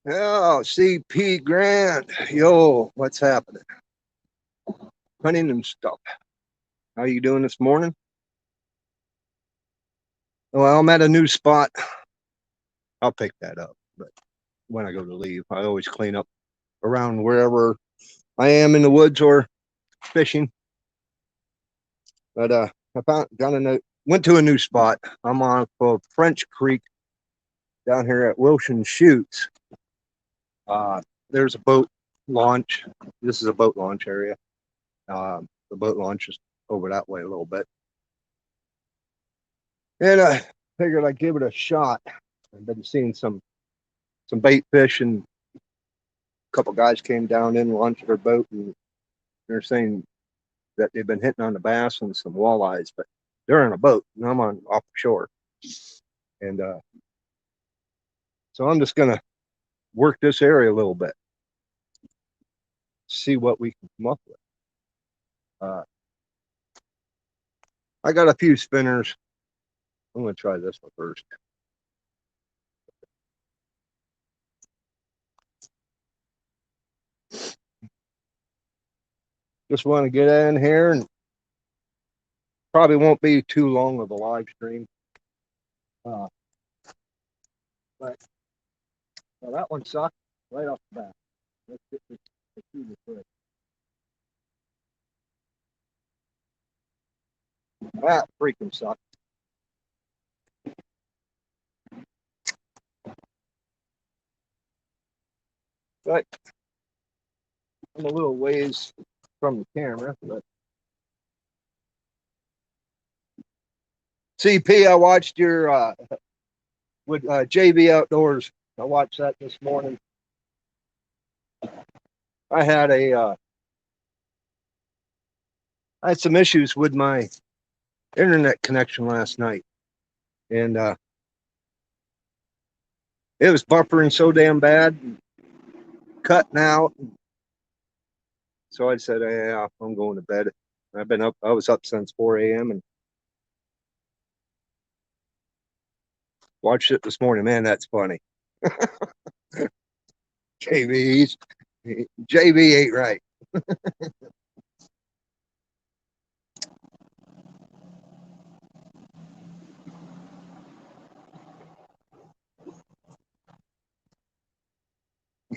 Oh, CP Grant. Yo, what's happening? Hunting and stuff. How you doing this morning? Well, I'm at a new spot. I'll pick that up. But when I go to leave, I always clean up around wherever I am in the woods or fishing. But I went to a new spot. I'm on French Creek down here at Wilson Chutes. There's a boat launch. This is a boat launch area. The boat launch is over that way a little bit. And I figured I'd give it a shot. I've been seeing some bait fish, and a couple guys came down in, launched their boat, and they're saying that they've been hitting on the bass and some walleyes, but they're in a boat, and I'm on off the shore. And so I'm just gonna work this area a little bit, see what we can come up with. Uh, I got a few spinners. I'm gonna try this one first. Just want to get in here, and probably won't be too long of a live stream. Uh, but well, that one sucked right off the bat. Let's get this quick. That freaking sucked. But I'm a little ways from the camera, but CP, I watched your with JV Outdoors. I watched that this morning. I had a I had some issues with my internet connection last night, and it was buffering so damn bad, cutting out. So I said, "Yeah, I'm going to bed." I've been up. I was up since 4 a.m. and watched it this morning. Man, that's funny. JV's JV ain't right.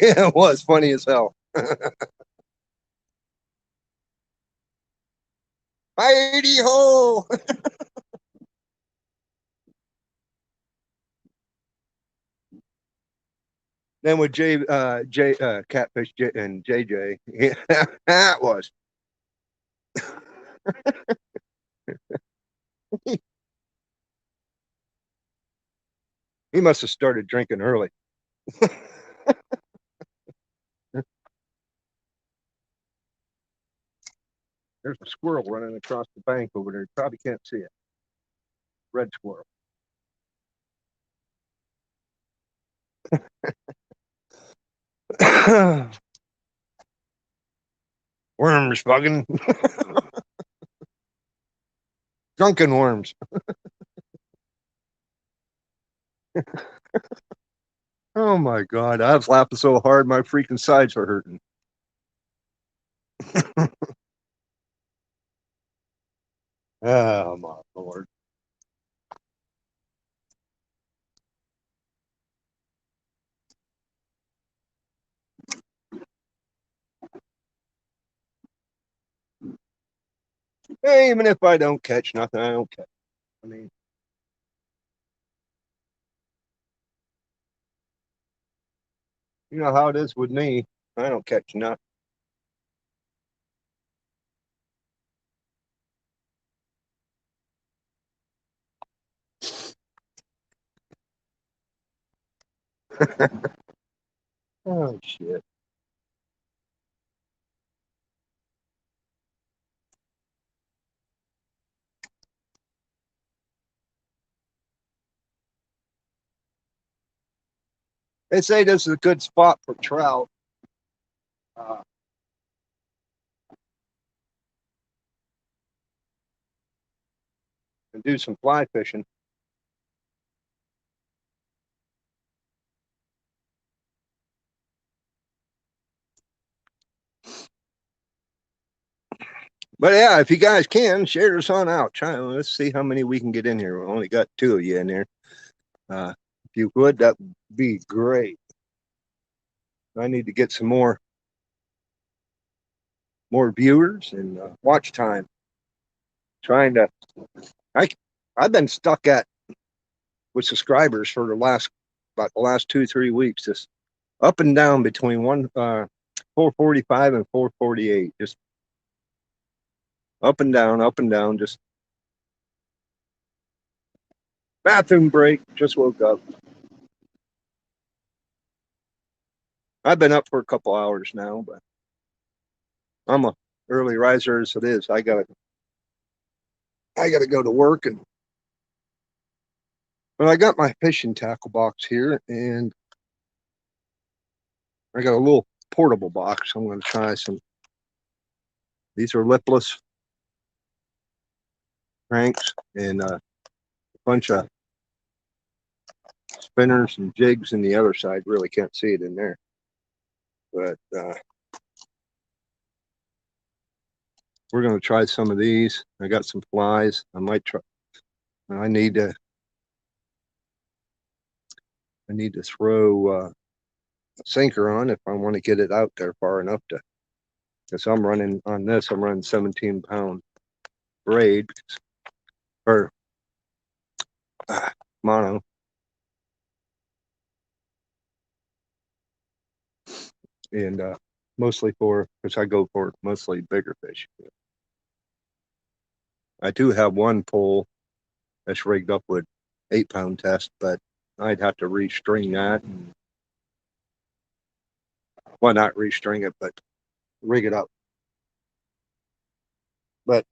Yeah, it was funny as hell. Heidi ho! Then with Catfish and JJ, yeah, that was. He must have started drinking early. There's a squirrel running across the bank over there. You probably can't see it. Red squirrel. Worms bugging. Drunken worms. Oh my god. I was laughing so hard my freaking sides were hurting. Oh my lord. Hey, even if I don't catch nothing, I don't catch. I mean, you know how it is with me. I don't catch nothing. Oh shit. They say this is a good spot for trout. Uh, and do some fly fishing. But yeah, if you guys can, share us on out. Let's see how many we can get in here. We only got 2 of you in here. If you would, that'd be great. I need to get some more viewers and watch time. Trying to, I've been stuck at with subscribers for about the last 2-3 weeks, just up and down between 445 and 448, just up and down, just bathroom break, just woke up. I've been up for a couple hours now, but I'm a early riser as it is. I gotta go to work, but I got my fishing tackle box here, and I got a little portable box. I'm going to try some. These are lipless cranks and a bunch of spinners and jigs in the other side. Really can't see it in there, but we're going to try some of these. I got some flies. I might try. I need to throw a sinker on if I want to get it out there far enough to. Because I'm running on this. I'm running 17-pound braid or mono. And mostly because I go for mostly bigger fish. I do have one pole that's rigged up with 8-pound test, but I'd have to restring that. Well, not restring it, but rig it up. But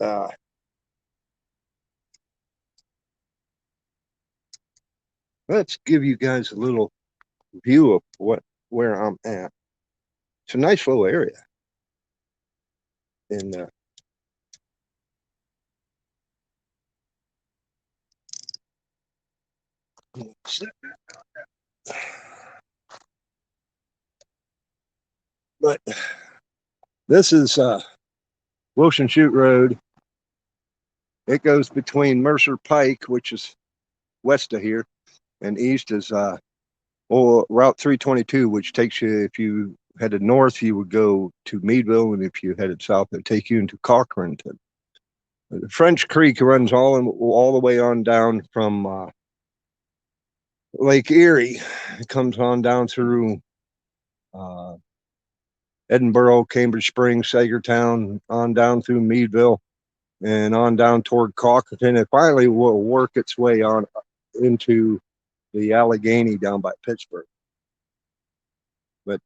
let's give you guys a little view of where I'm at. It's a nice little area. And but this is Wilson Chute Road. It goes between Mercer Pike, which is west of here, and east is Route 322, which takes you, if you headed north, you would go to Meadville, and if you headed south, it would take you into Cochranton. The French Creek runs all the way on down from Lake Erie. It comes on down through Edinboro, Cambridge Springs, Sagertown, on down through Meadville, and on down toward Cochranton. It finally will work its way on into the Allegheny down by Pittsburgh. But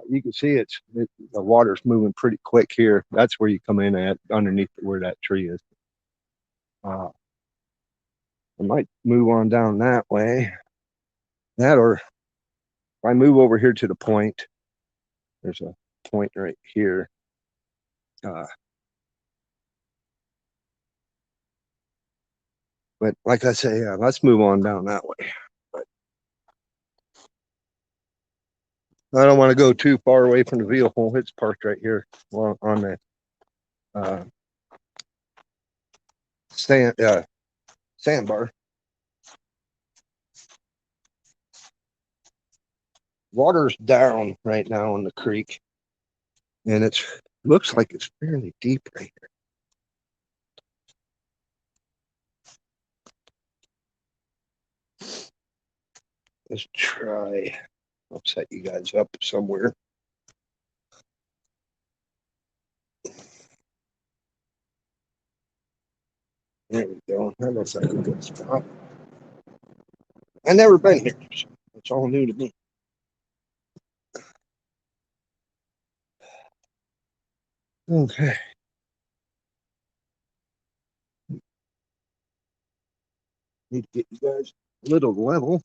you can see the water's moving pretty quick here. That's where you come in at, underneath where that tree is. I might move on down that way. That, or if I move over here to the point, there's a point right here. But like I say, let's move on down that way. But I don't want to go too far away from the vehicle. It's parked right here on the sandbar. Water's down right now in the creek, and it looks like it's fairly deep right here. Let's try. I'll set you guys up somewhere. There we go. That looks like a good spot. I've never been here. So it's all new to me. Okay. Need to get you guys a little level.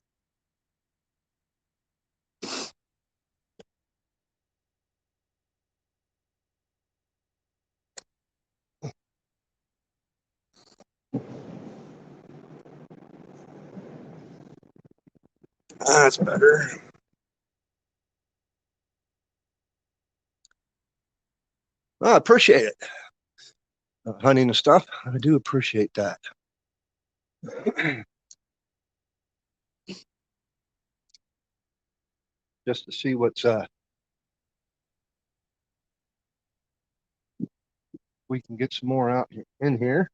That's better. I appreciate it. hunting and stuff. I do appreciate that. Just to see what's we can get some more out in here.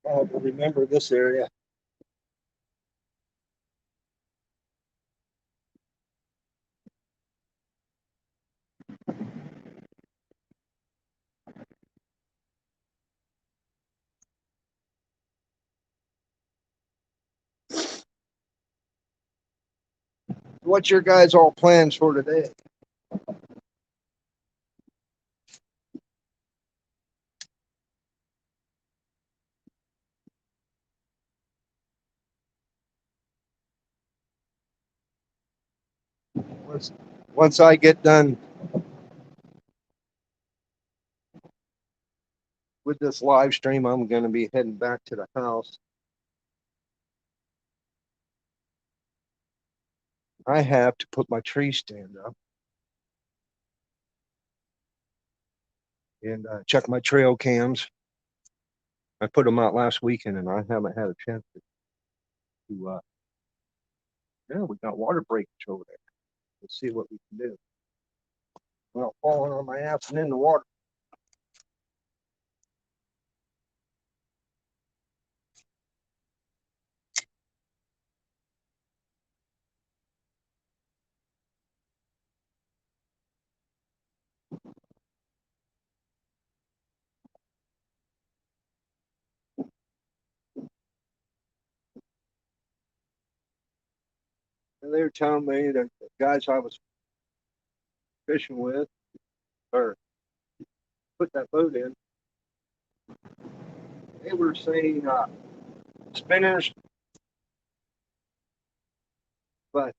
Oh, remember this area. What's your guys' all plans for today? Once, once I get done with this live stream, I'm going to be heading back to the house. I have to put my tree stand up and check my trail cams. I put them out last weekend and I haven't had a chance to yeah, we got water breakage over there. Let's see what we can do. Well, falling on my ass and in the water. And they were telling me that the guys I was fishing with or put that boat in, they were saying spinners, but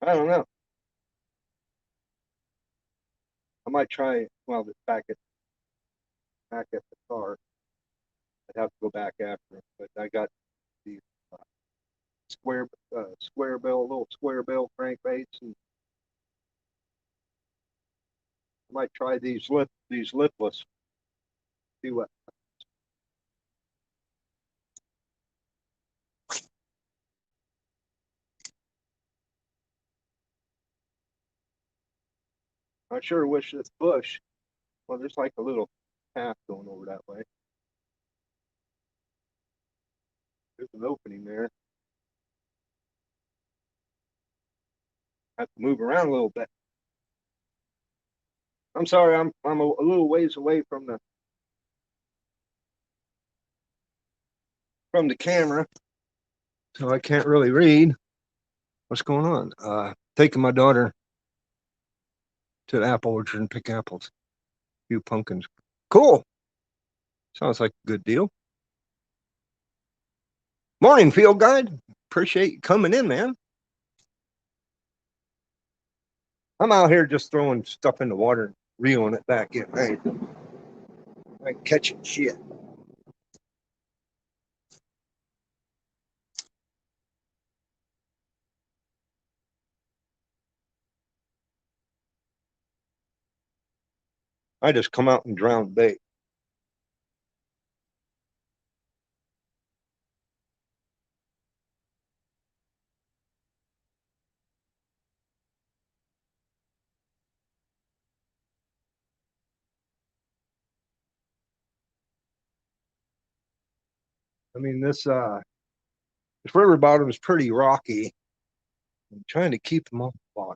I don't know. I might try. Well, it's back at the car. I'd have to go back after it, but I got the uh, square bill, little square bill crankbaits, and I might try these lipless. See what. I sure wish this bush. Well, there's like a little path going over that way. There's an opening there. I have to move around a little bit. I'm sorry, I'm a little ways away from the camera, so I can't really read what's going on. Taking my daughter to the apple orchard and pick apples. A few pumpkins. Cool. Sounds like a good deal. Morning, field guide. Appreciate you coming in, man. I'm out here just throwing stuff in the water and reeling it back in. I ain't catching shit. I just come out and drown bait. I mean, this river bottom is pretty rocky. I'm trying to keep them off the bottom.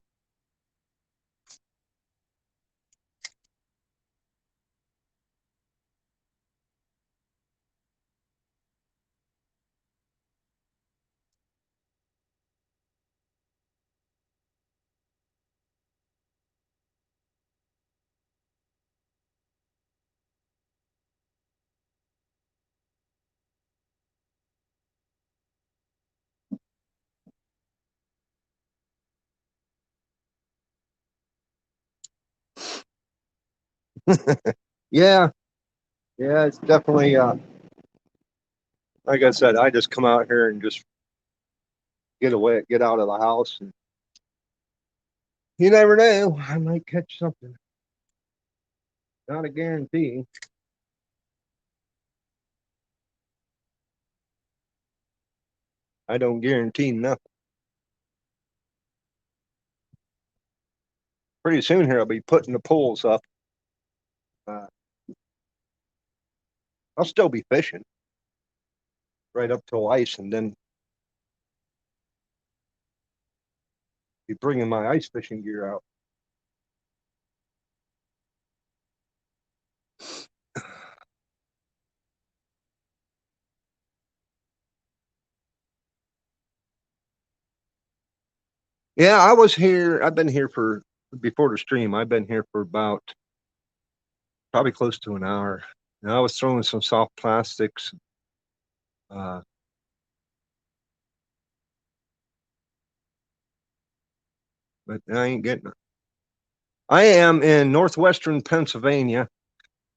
Yeah, yeah, it's definitely like I said, I just come out here and just get away, get out of the house, and you never know, I might catch something. Not a guarantee. I don't guarantee nothing. Pretty soon here, I'll be putting the poles up. Uh, I'll still be fishing right up till ice, and then be bringing my ice fishing gear out. Yeah, I was here. I've been here for before the stream. I've been here for about probably close to an hour. And I was throwing some soft plastics. Uh, but I ain't getting it. I am in northwestern Pennsylvania.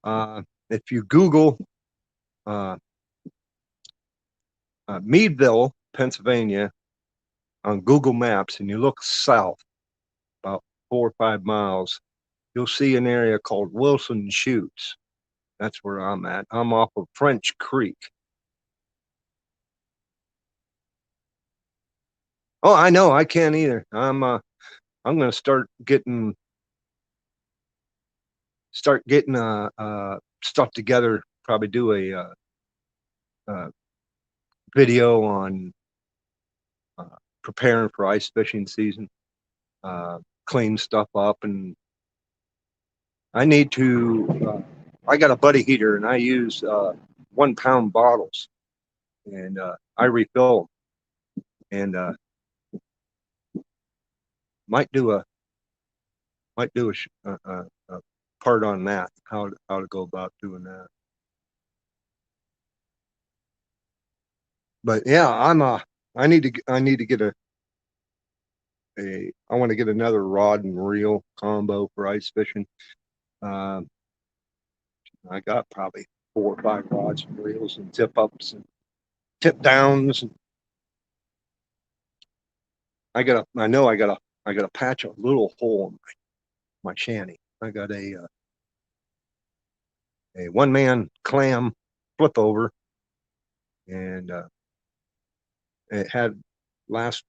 If you Google uh, Meadville, Pennsylvania, on Google Maps, and you look south about 4 or 5 miles, you'll see an area called Wilson Chutes. That's where I'm at. I'm off of French Creek. Oh, I know. I can't either. I'm going to start getting stuff together. Probably do a video on uh, preparing for ice fishing season. Uh, Clean stuff up, and I need to. I got a buddy heater, and I use 1 pound bottles, and I refill them, and might do a might do a part on that. How to go about doing that. But yeah, I need to get a I want to get another rod and reel combo for ice fishing. Um, I got probably 4 or 5 rods and reels and tip ups and tip downs. I know I got to patch a little hole in my shanty. I got a 1 man clam flip over, and it had last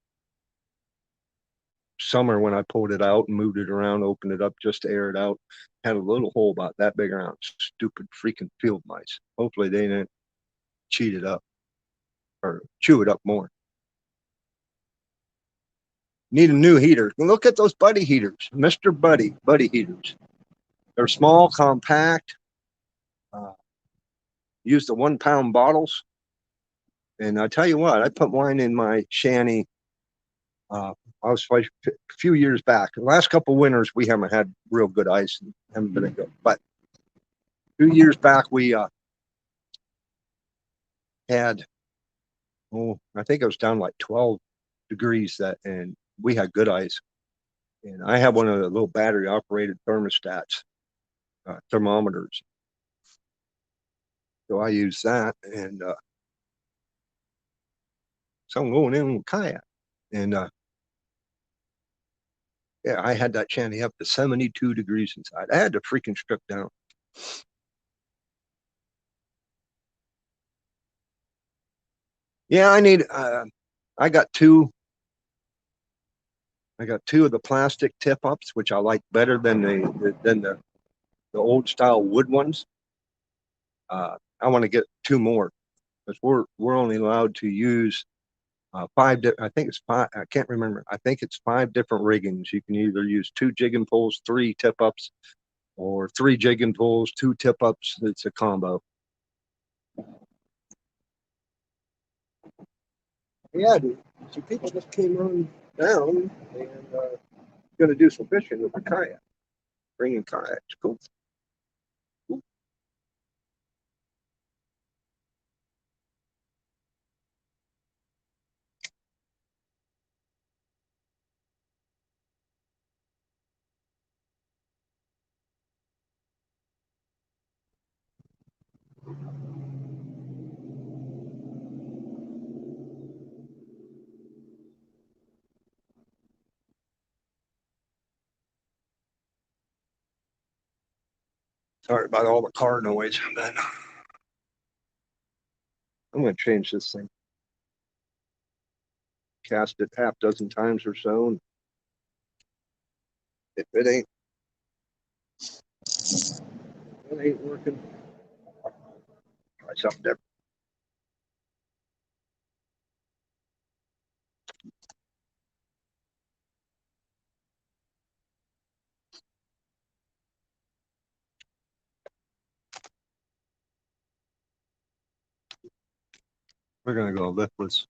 summer when I pulled it out and moved it around, opened it up just to air it out, had a little hole about that big around stupid freaking field mice. Hopefully they didn't cheat it up or chew it up more. Need a new heater. Look at those buddy heaters, Mr. Buddy heaters. They're small, compact. Uh, Use the 1 pound bottles. And I tell you what, I put mine in my shanty. Uh, I was like a few years back. The last couple of winters, we haven't had real good ice and haven't been good. But 2 years back, we had, I think it was down like 12 degrees and we had good ice. And I have one of the little battery operated thermostats, thermometers. So I use that. And so I'm going in with kayak. And yeah, I had that shanty up to 72 degrees inside. I had to freaking strip down. Yeah, I got two. I got two of the plastic tip ups, which I like better than the old style wood ones. I want to get two more because we're only allowed to use five. I think it's five. I can't remember. I think it's 5 different riggings. You can either use 2 jigging poles, 3 tip ups, or 3 jigging poles, 2 tip ups. It's a combo. Yeah, dude. So people just came on down and going to do some fishing with a kayak, bringing kayaks. Cool. Cool. Sorry about all the car noise, but I'm going to change this thing. Cast it half dozen times or so. And if it ain't working, try something different. We're going to go liftless.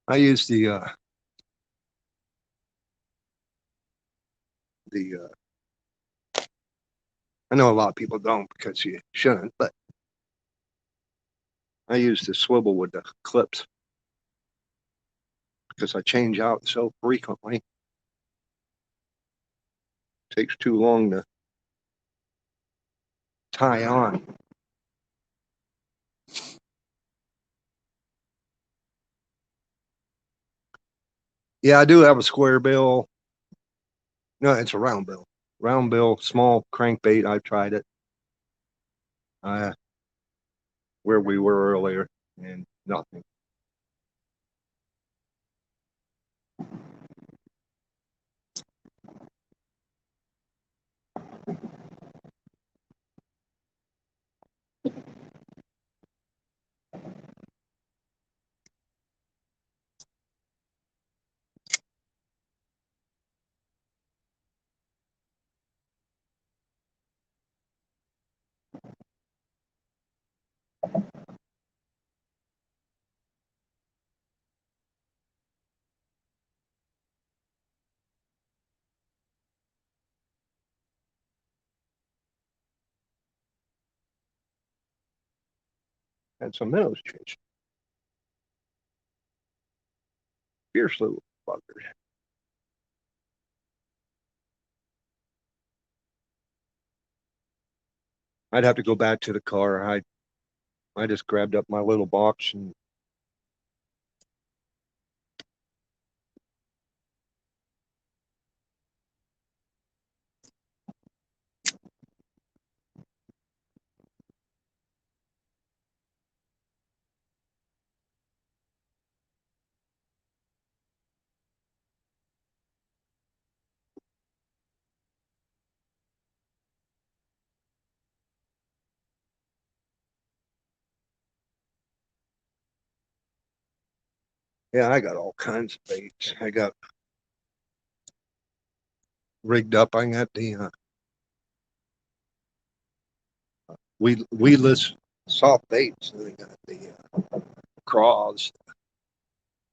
I use the I know a lot of people don't because you shouldn't, but I use the swivel with the clips because I change out so frequently. It takes too long to tie on. Yeah, I do have a square bill. No, it's a round bill. Round bill, small crankbait. I've tried it. Where we were earlier, and nothing. Had some minnows chasing. Fierce little buggers. I'd have to go back to the car. I just grabbed up my little box and yeah, I got all kinds of baits. I got rigged up. I got the weedless soft baits. And I got the craws,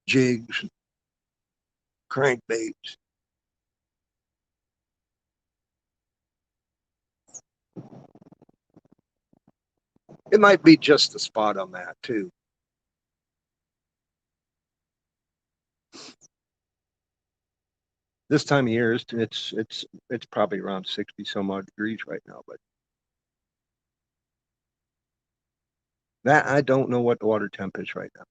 jigs, crankbaits. It might be just the spot I'm at too. This time of year, it's probably around 60 some odd degrees right now, but that I don't know what the water temp is right now.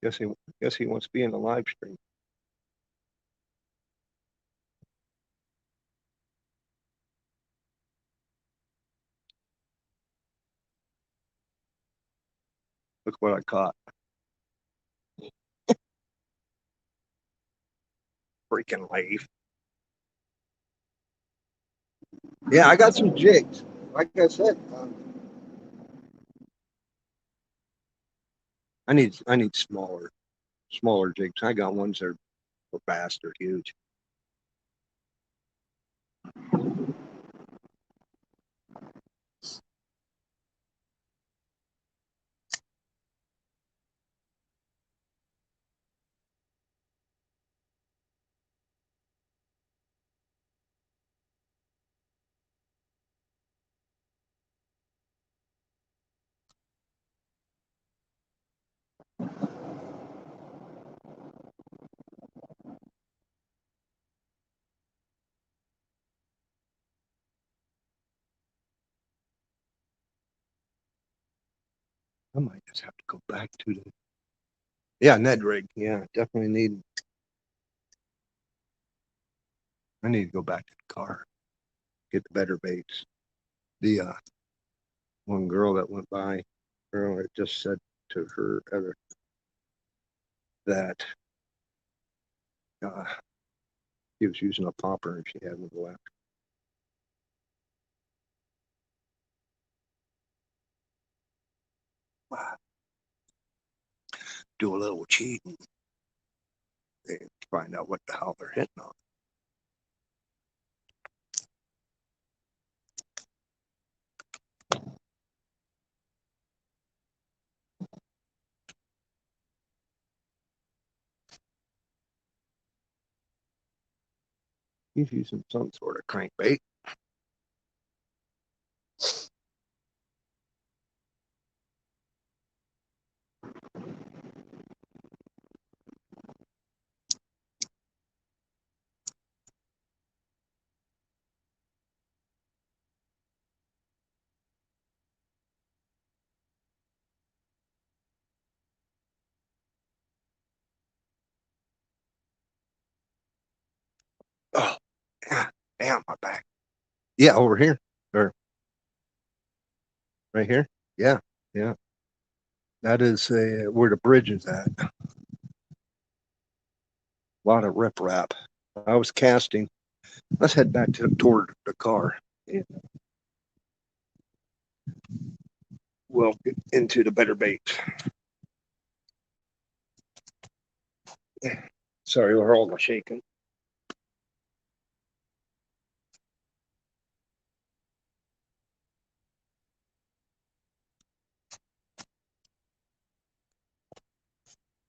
Guess he wants to be in the live stream. Look what I caught. Freaking leaf. Yeah, I got some jigs. Like I said, I need smaller jigs. I got ones that are for bass. They're huge. I might just have to go back to the, yeah, Ned rig. Yeah, definitely need, I need to go back to the car, get the better baits. The one girl that went by earlier just said to her other that uh, he was using a popper and she hadn't left. Do a little cheating and find out what the hell they're hitting on. He's using some sort of crankbait. Oh, damn, my back. Yeah, over here. Or right here. Yeah, yeah. That is where the bridge is at. A lot of riprap. I was casting. Let's head back toward the car. And we'll get into the better bait. Sorry, we're all shaking.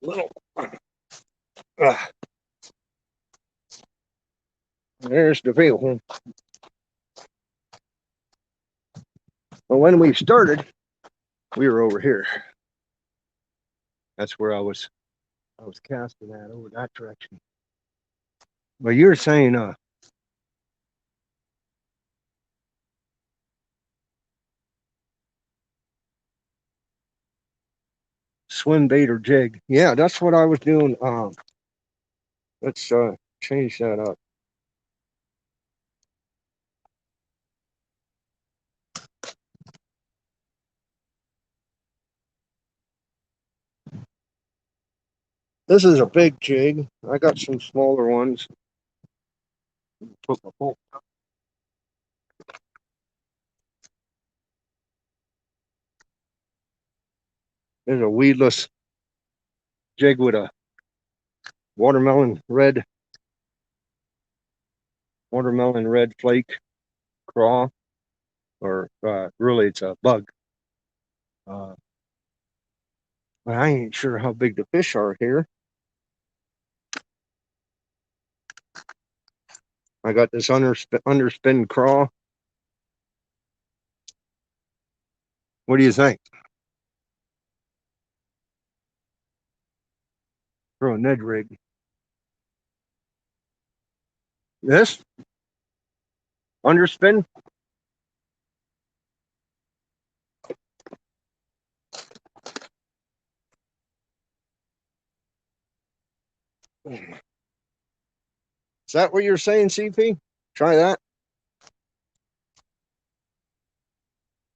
Little. There's the vehicle. Well, when we started, we were over here. That's where I was casting that over that direction. But you're saying swim bait or jig. Yeah, that's what I was doing. Let's change that up. This is a big jig. I got some smaller ones. Put my phone. There's a weedless jig with a watermelon red flake craw, or really it's a bug. Uh, I ain't sure how big the fish are here. I got this underspin craw. What do you think? For a Ned rig. This underspin? Is that what you're saying, CP? Try that.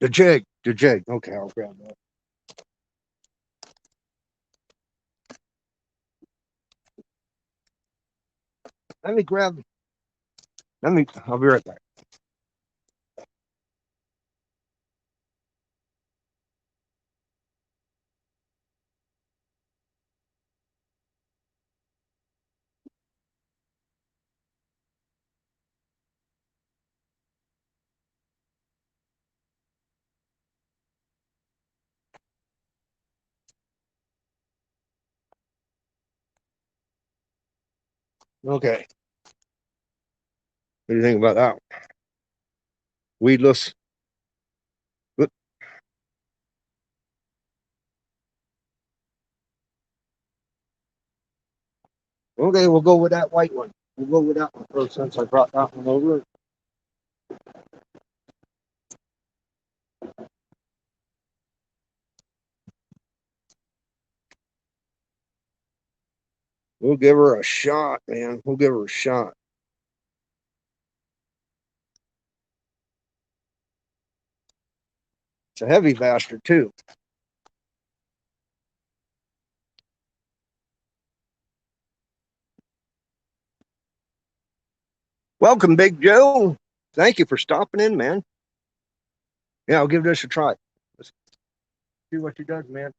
The jig. The jig. Okay, I'll grab that. Let me grab. I'll be right back. Okay. What do you think about that? Weedless. Okay, we'll go with that white one. We'll go with that one first since I brought that one over. We'll give her a shot, man. We'll give her a shot. It's a heavy bastard, too. Welcome, Big Joe. Thank you for stopping in, man. Yeah, I'll give this a try. Let's see what she does, man.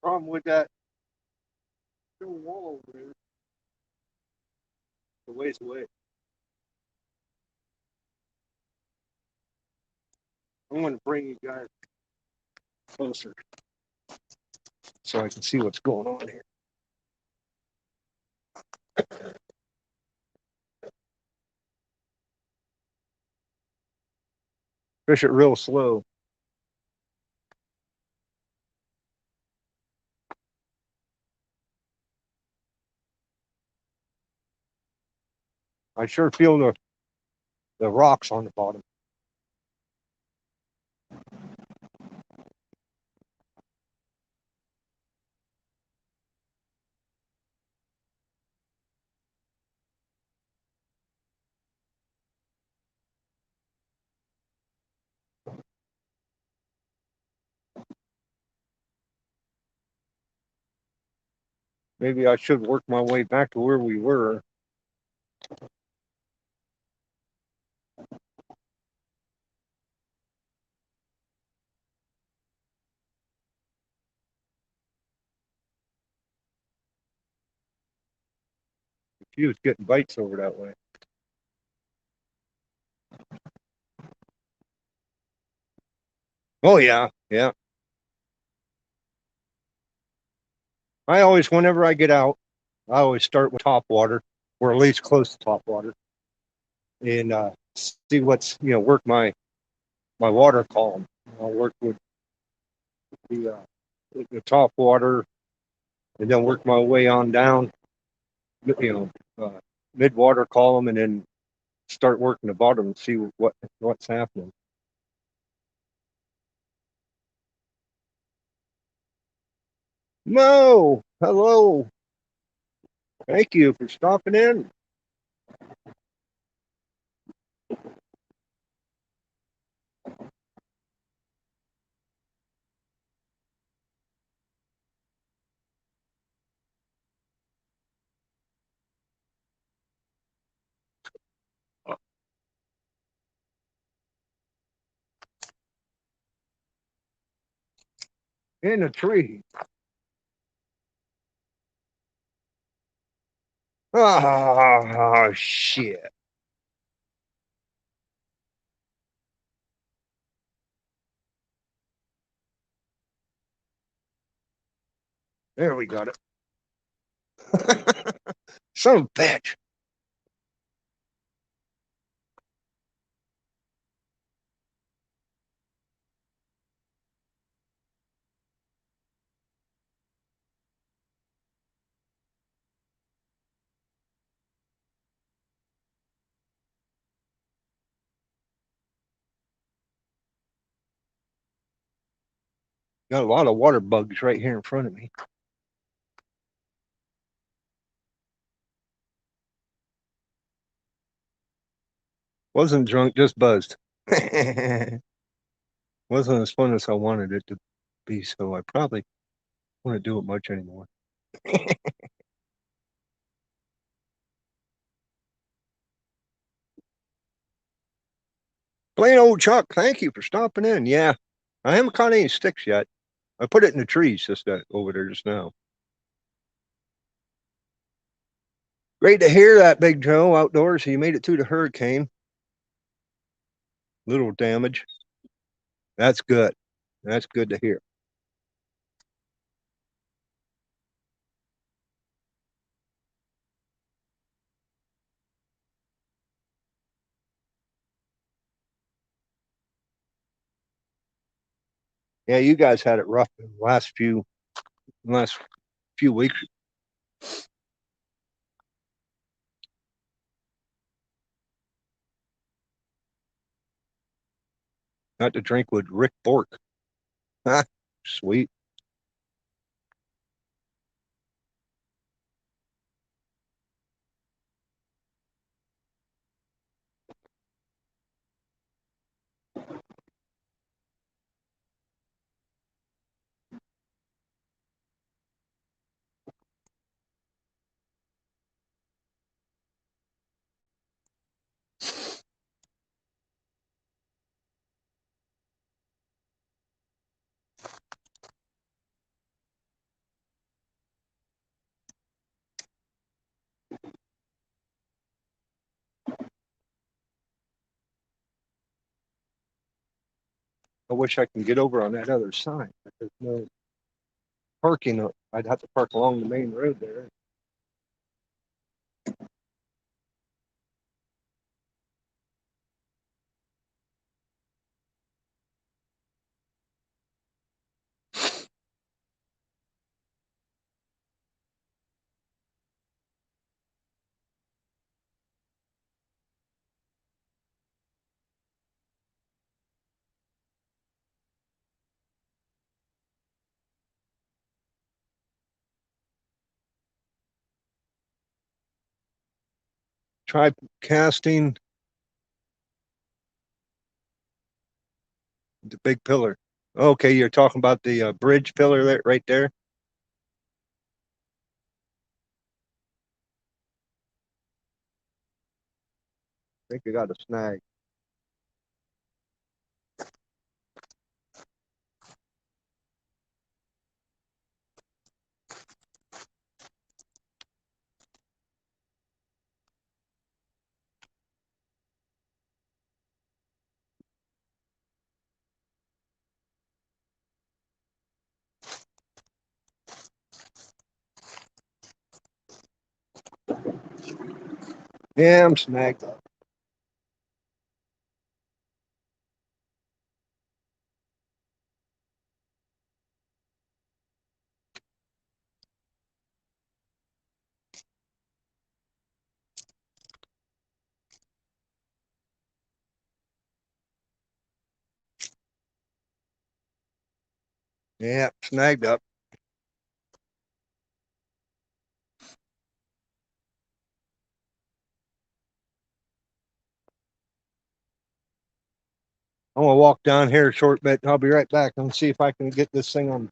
Problem with that wall over there, the ways away. I'm going to bring you guys closer so I can see what's going on here. Fish it real slow. I sure feel the rocks on the bottom. Maybe I should work my way back to where we were. She was getting bites over that way. Oh, yeah, yeah. I always, whenever I get out, I always start with top water, or at least close to top water, and see what's, work my water column. I'll work with the top water, and then work my way on down, mid water column, and then start working the bottom and see what's happening. Mo, hello. Thank you for stopping in. In a tree. Oh, shit. There we got it. Son of a bitch. Got a lot of water bugs right here in front of me. Wasn't drunk, just buzzed. Wasn't as fun as I wanted it to be, so I probably won't do it much anymore. Plain old Chuck, thank you for stopping in. Yeah, I haven't caught any sticks yet. I put it in the trees just over there just now. Great to hear that, Big Joe, outdoors. You made it through the hurricane. Little damage. That's good. That's good to hear. Yeah, you guys had it rough in the last few weeks. Not to drink with Rick Bork. Sweet. I wish I can get over on that other side, but there's no parking. I'd have to park along the main road there. Try casting the big pillar. Okay, you're talking about the bridge pillar right there. I think I got a snag. Yeah, I'm snagged up. Yeah, snagged up. I'm gonna walk down here a short bit. And I'll be right back and see if I can get this thing on.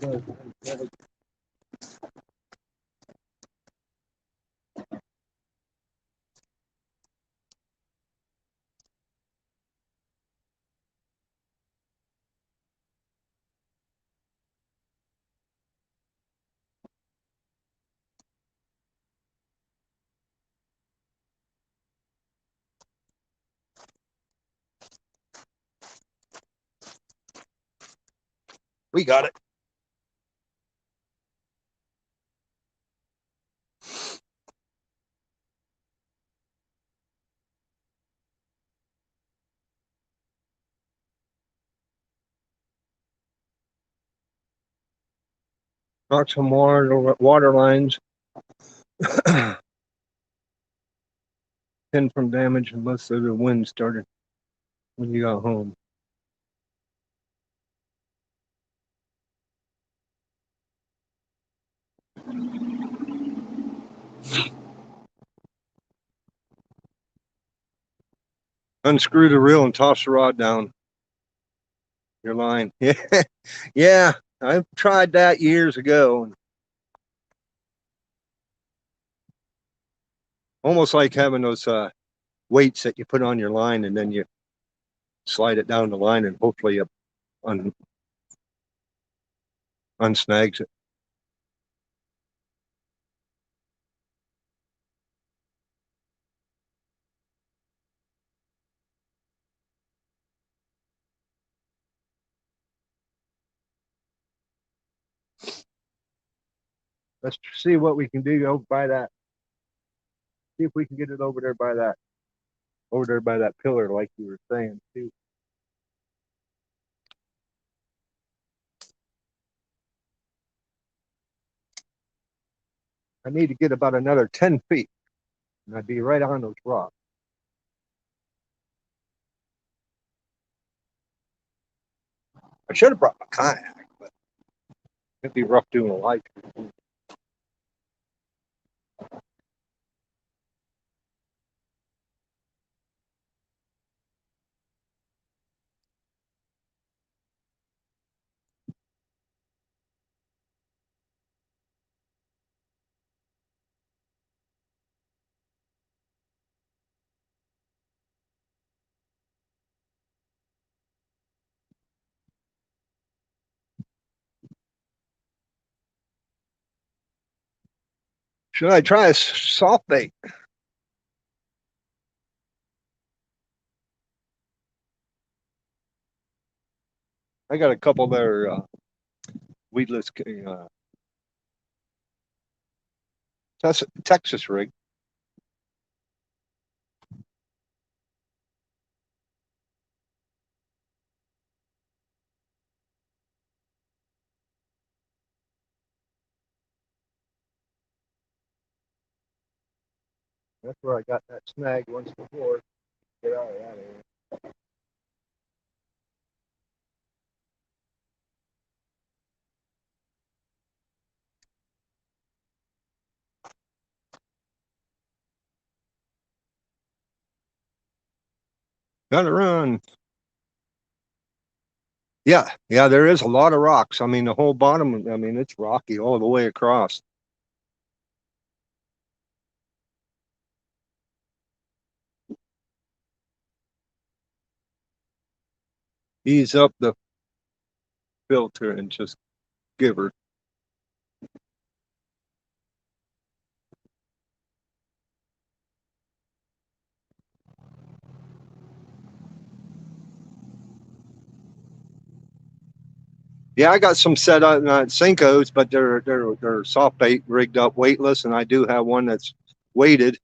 We got it. Knocked some water lines. Pinned from damage unless the wind started when you got home. Unscrew the reel and toss the rod down your line. Yeah, yeah. I tried that years ago. Almost like having those weights that you put on your line and then you slide it down the line and hopefully it unsnags it. Let's see what we can do over by that. See if we can get it over there by that pillar, like you were saying too. I need to get about another 10 feet, and I'd be right on those rocks. I should have brought my kayak, but it'd be rough doing a light. Should I try a soft bait? I got a couple there weedless Texas rig. That's where I got that snag once before. Get out of that area. Gotta run. Yeah, yeah, there is a lot of rocks. I mean, the whole bottom, I mean, it's rocky all the way across. Ease up the filter and just give her. Yeah, I got some set up Senkos, but they're soft bait rigged up weightless, and I do have one that's weighted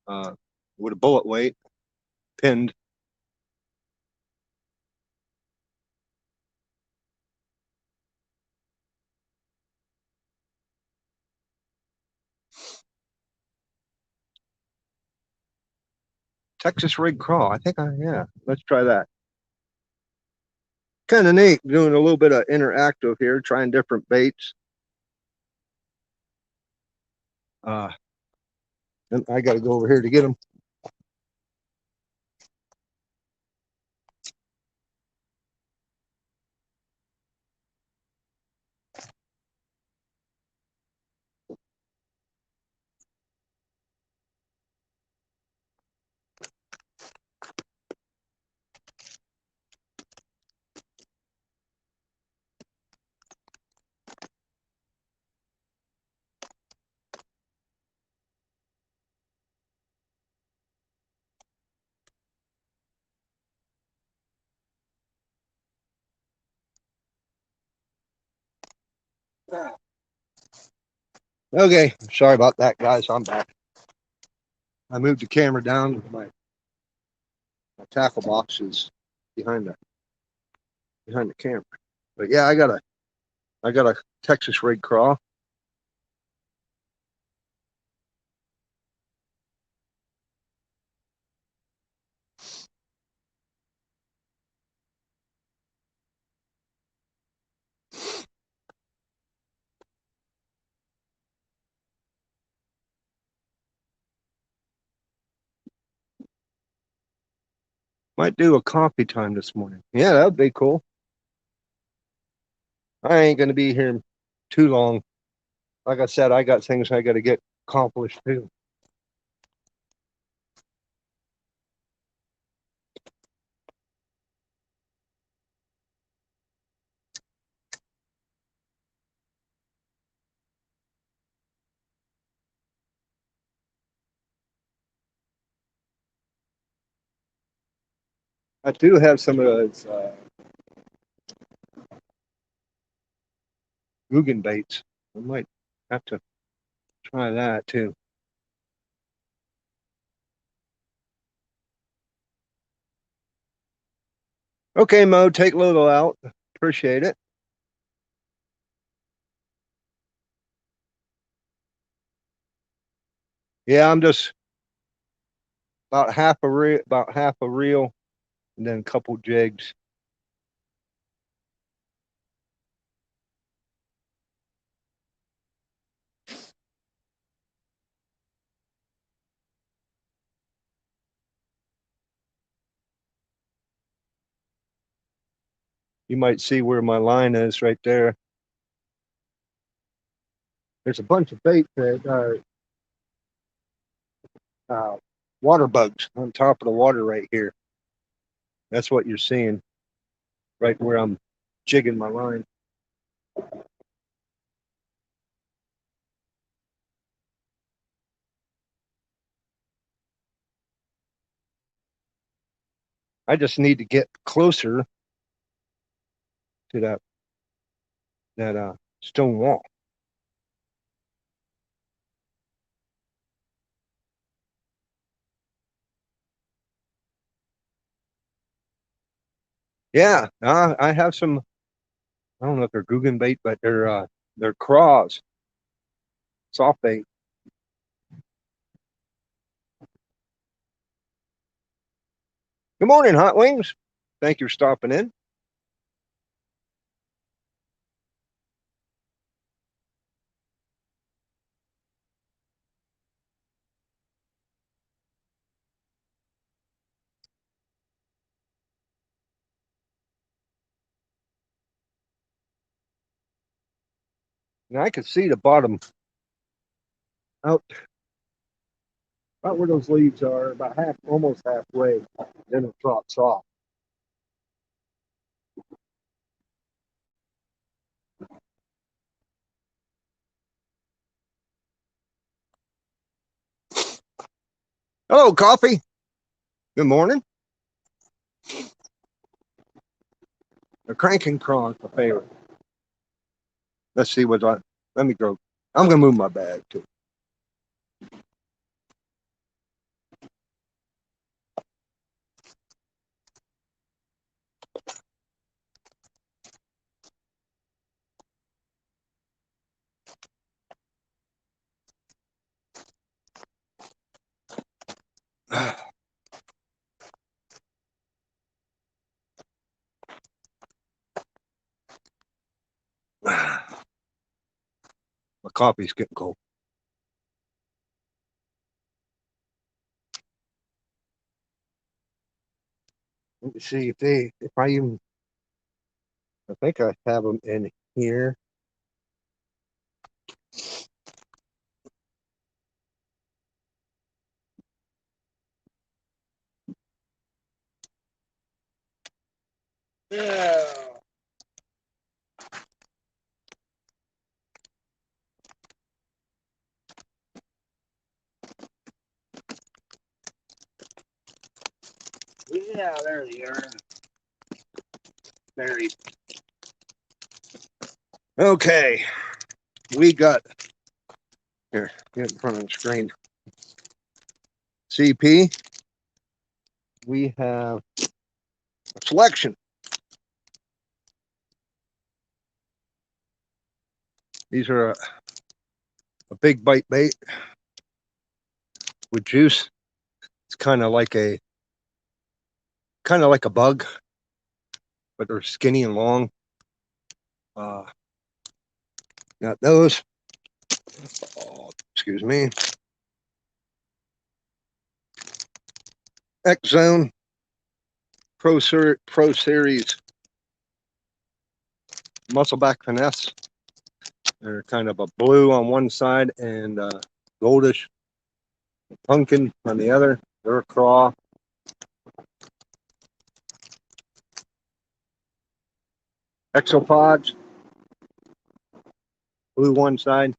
with a bullet weight pinned. Texas rig crawl. I think yeah. Let's try that. Kind of neat doing a little bit of interactive here, trying different baits. And I got to go over here to get them. Okay, sorry about that, guys. I'm back. I moved the camera down. My tackle box is behind the camera. But yeah, I got a Texas rig crawl. Might do a coffee time this morning. Yeah, that'd be cool. I ain't gonna be here too long. Like I said, I got things I got to get accomplished too. I do have some of those Guggen baits. I might have to try that too. Okay, Mo, take Lodo out. Appreciate it. Yeah, I'm just about half a reel, and then a couple jigs. You might see where my line is right there. There's a bunch of bait that are water bugs on top of the water right here. That's what you're seeing right where I'm jigging my line. I just need to get closer to that stone wall. Yeah, I have some. I don't know if they're Guggen bait, but they're craws, soft bait. Good morning, Hot Wings. Thank you for stopping in. And I can see the bottom out about where those leaves are, about almost halfway. Then it drops off. Hello, coffee. Good morning. The cranking craw's my favorite. Let's see what I. Let me go. I'm gonna move my bag too. My coffee's getting cold. Let me see if I even. I think I have them in here. Yeah. Yeah, there they are. Very. Okay, we got here. Get in front of the screen. CP. We have a selection. These are a big bite bait with juice. It's kind of like a bug, but they're skinny and long. Uh, got those. Oh, excuse me. X Zone Pro Series Muscleback Finesse. They're kind of a blue on one side and goldish pumpkin on the other. They're a craw. Exopods, blue one side,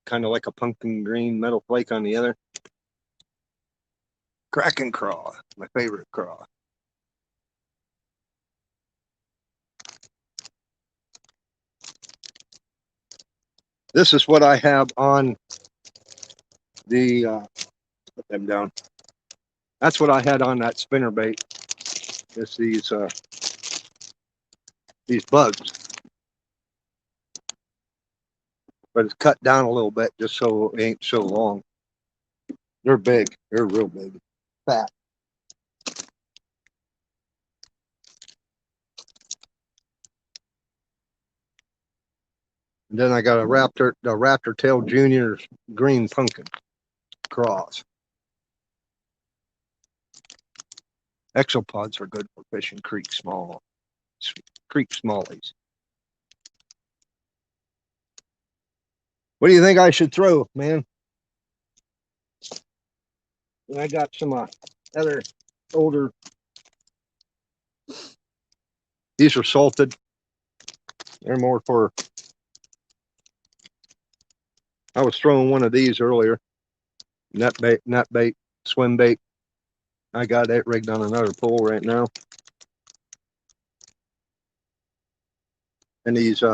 kind of like a pumpkin green metal flake on the other. Kraken craw, my favorite craw. This is what I have on the, put them down. That's what I had on that spinner bait. It's these bugs, but it's cut down a little bit just so it ain't so long. They're big. They're real big. Fat. And then I got the Raptor Tail Junior's green pumpkin cross. Exopods are good for fishing creek smallies. What do you think I should throw, man? And I got some other older. These are salted. They're more for. I was throwing one of these earlier. Net bait, swim bait. I got it rigged on another pole right now. And these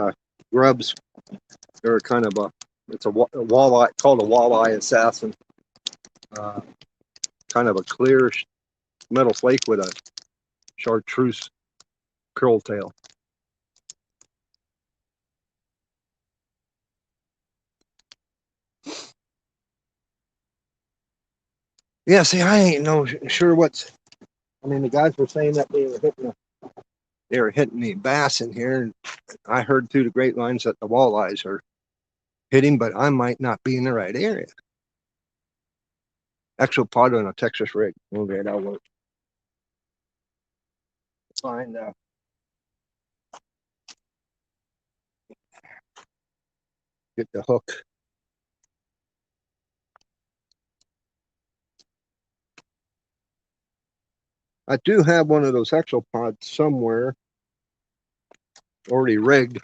grubs, they're kind of it's a walleye, called a walleye assassin. Kind of a clear metal flake with a chartreuse curl tail. Yeah, see, I ain't sure what's. I mean, the guys were saying that they were hitting the bass in here, and I heard through the grapevines that the walleyes are hitting, but I might not be in the right area. Exopod on a Texas rig. Okay, that'll work. Find get the hook. I do have one of those exopods somewhere already rigged.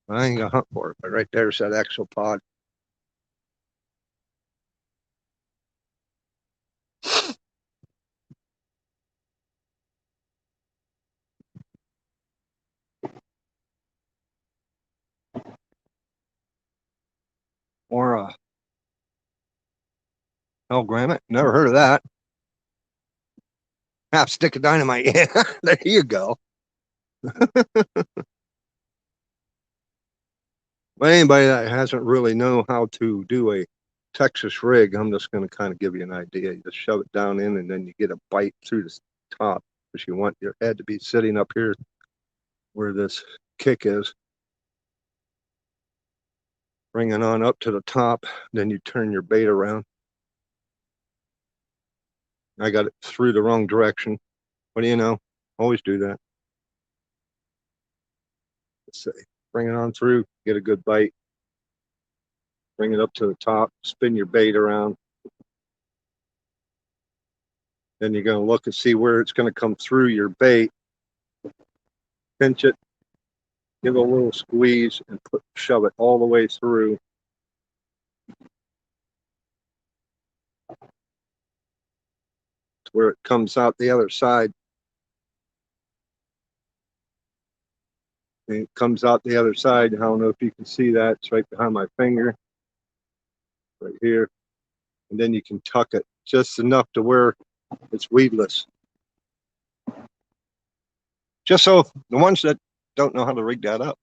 I ain't gonna hunt for it, but right there's that exopod. Or a Granite. Never heard of that. Half stick of dynamite. Yeah, there you go. But anybody that hasn't really know how to do a Texas rig, I'm just going to kind of give you an idea. You just shove it down in, and then you get a bite through the top because you want your head to be sitting up here where this kick is. Bring it on up to the top, then you turn your bait around. I got it through the wrong direction. What do you know? Always do that. Let's see. Bring it on through, get a good bite. Bring it up to the top, spin your bait around. Then you're going to look and see where it's going to come through your bait. Pinch it, give it a little squeeze, and shove it all the way through. To where it comes out the other side. And it comes out the other side. I don't know if you can see that. It's right behind my finger. Right here. And then you can tuck it just enough to where it's weedless. Just so the ones that don't know how to rig that up.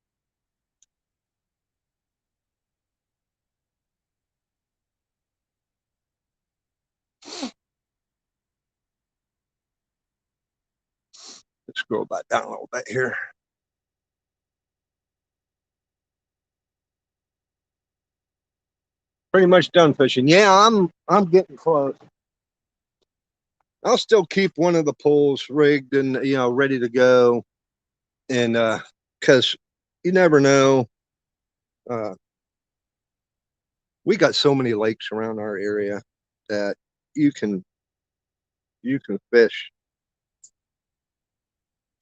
Let's scroll back down a little bit here. Pretty much done fishing. Yeah, I'm getting close. I'll still keep one of the poles rigged and ready to go, and because you never know. We got so many lakes around our area that you can fish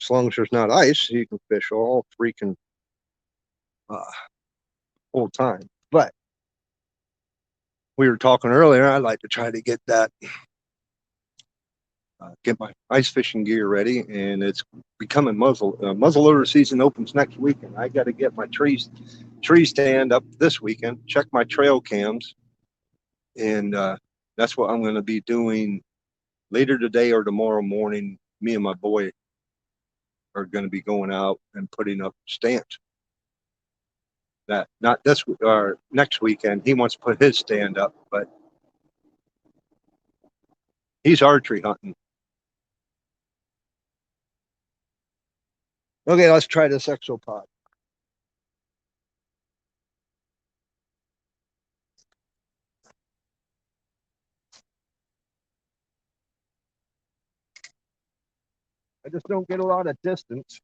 as long as there's not ice. You can fish all freaking uh, full time. But we were talking earlier. I'd like to try to get my ice fishing gear ready, and it's becoming muzzleloader season opens next weekend. I got to get my tree stand up this weekend. Check my trail cams, and that's what I'm going to be doing later today or tomorrow morning. Me and my boy are going to be going out and putting up stands. That not this or next weekend. He wants to put his stand up, but he's archery hunting. Okay, let's try this exopod. I just don't get a lot of distance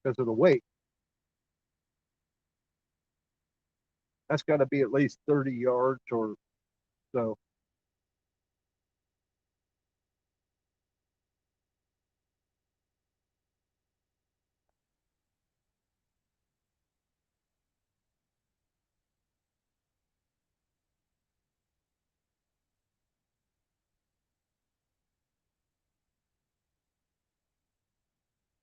because of the weight. That's got to be at least 30 yards or so.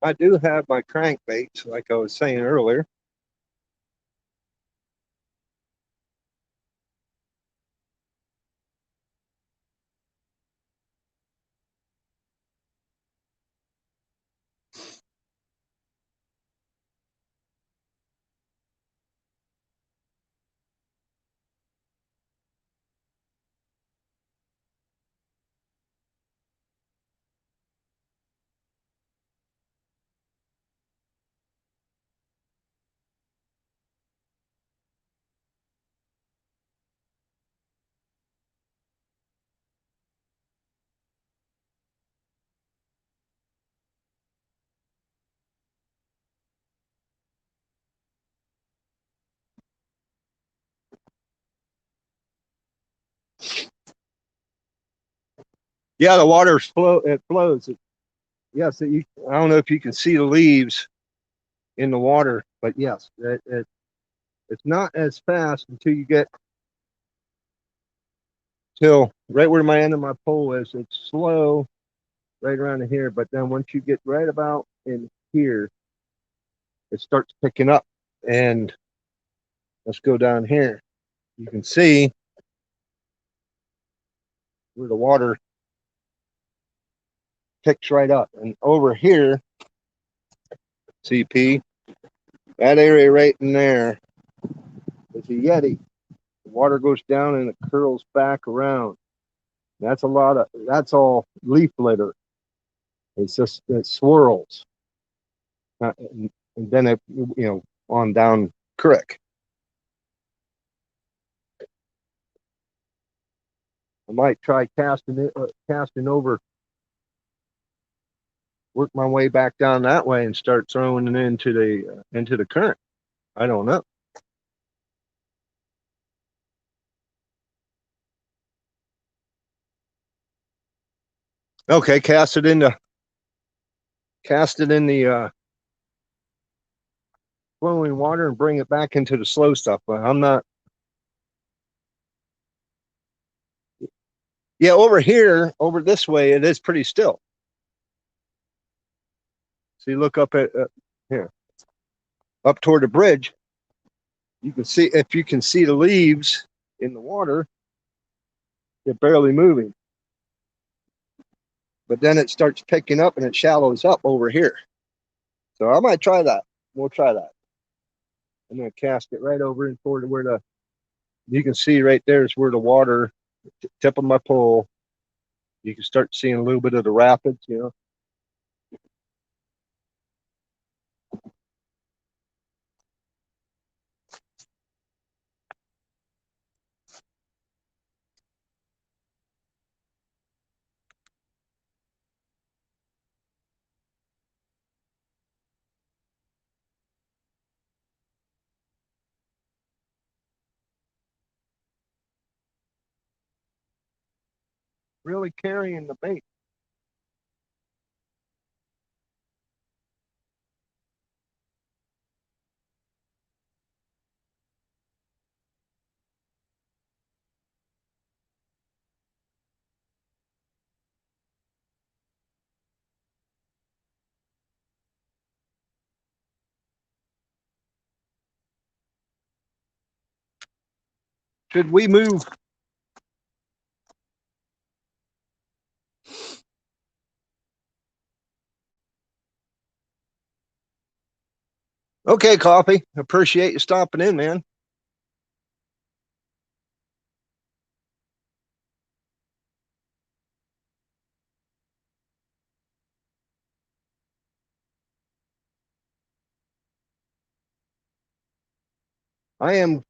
I do have my crankbaits, like I was saying earlier. Yeah, the water's flow. It flows. Yes, I don't know if you can see the leaves in the water, but yes, it's not as fast until you get till right where my end of my pole is. It's slow right around here, but then once you get right about in here, it starts picking up. And let's go down here. You can see where the water picks right up. And over here, CP, that area right in there is a Yeti. The water goes down and it curls back around. That's all leaf litter. It's just, it swirls. And then on down creek. I might try casting over, work my way back down that way and start throwing it into the current. I don't know. Okay, cast it in the flowing water and bring it back into the slow stuff. But I'm not. Yeah, over here, over this way, it is pretty still. So you look up at here, up toward the bridge. You can see if you can see the leaves in the water, they're barely moving. But then it starts picking up and it shallows up over here. So I might try that. We'll try that. I'm going to cast it right over in toward where you can see right there is where the water, tip of my pole, you can start seeing a little bit of the rapids. Really carrying the bait. Should we move? Okay, Coffee. Appreciate you stopping in, man. I am.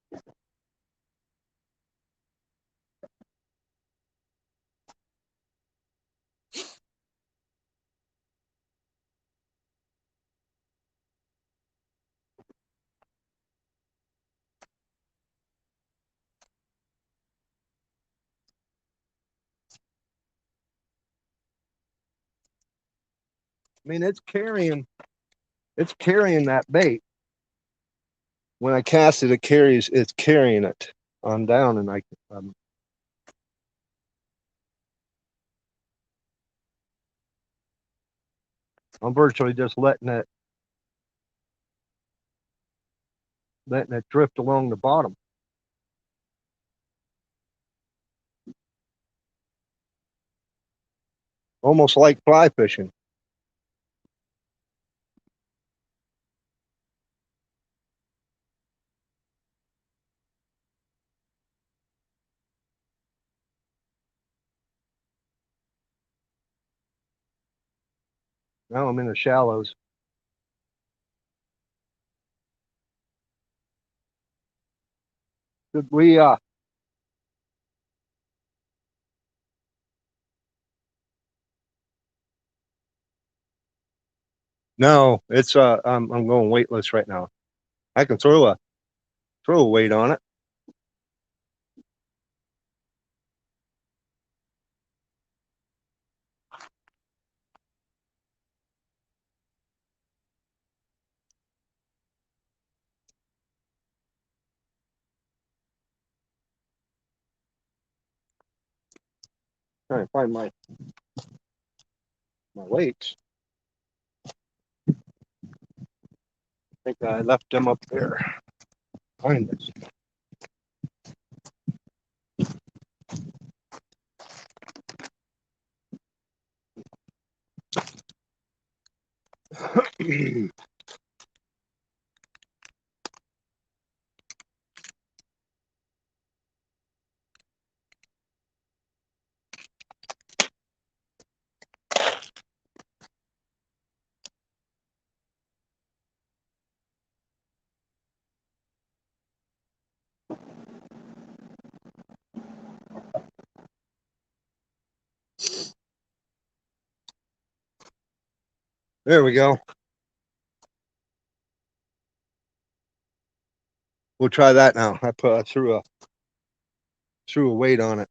I mean, it's carrying. It's carrying that bait. When I cast it, it carries. It's carrying it on down, and I'm virtually just letting it drift along the bottom, almost like fly fishing. Now I'm in the shallows. Should we? No, it's I'm going weightless right now. I can throw a weight on it. Trying to find my weights. I think I left them up there. Find this. There we go. We'll try that now. I threw a weight on it.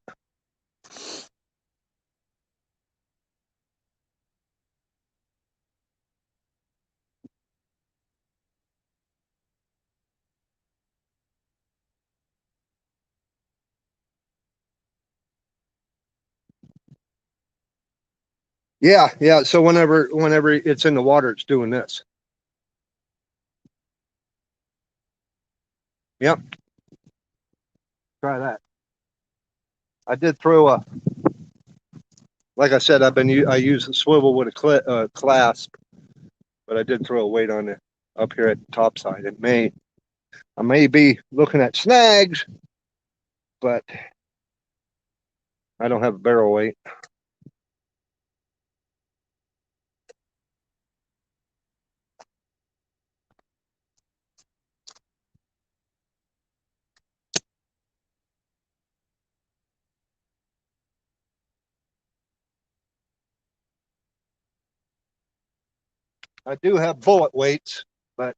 Yeah, yeah. So whenever it's in the water, it's doing this. Yep. Try that. I did throw a. Like I said, I use a swivel with a clasp, but I did throw a weight on it up here at the top side. I may be looking at snags, but I don't have a barrel weight. I do have bullet weights, but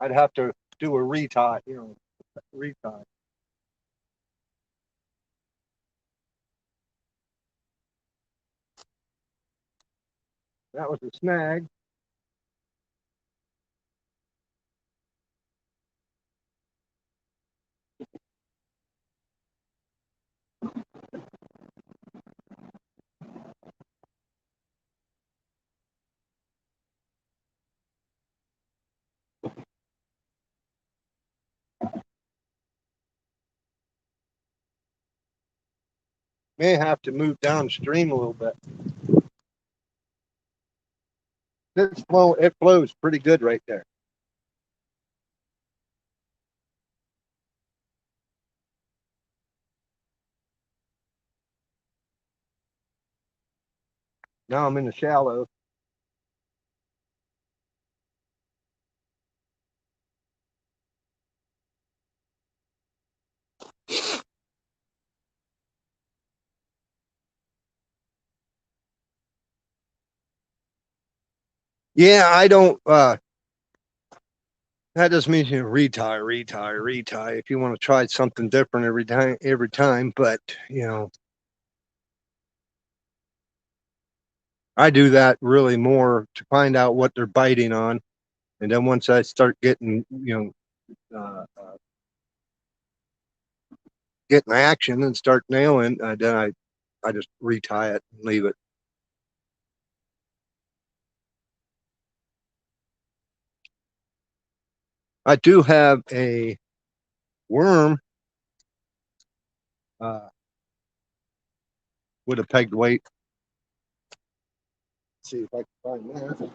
I'd have to do a retie, retie. That was a snag. May have to move downstream a little bit. It flows pretty good right there. Now I'm in the shallow. Yeah, I don't. That just means you retie. If you want to try something different every time. But you know, I do that really more to find out what they're biting on, and then once I start getting, getting action and start nailing, then I just retie it and leave it. I do have a worm uh, with a pegged weight. Let's see if I can find that.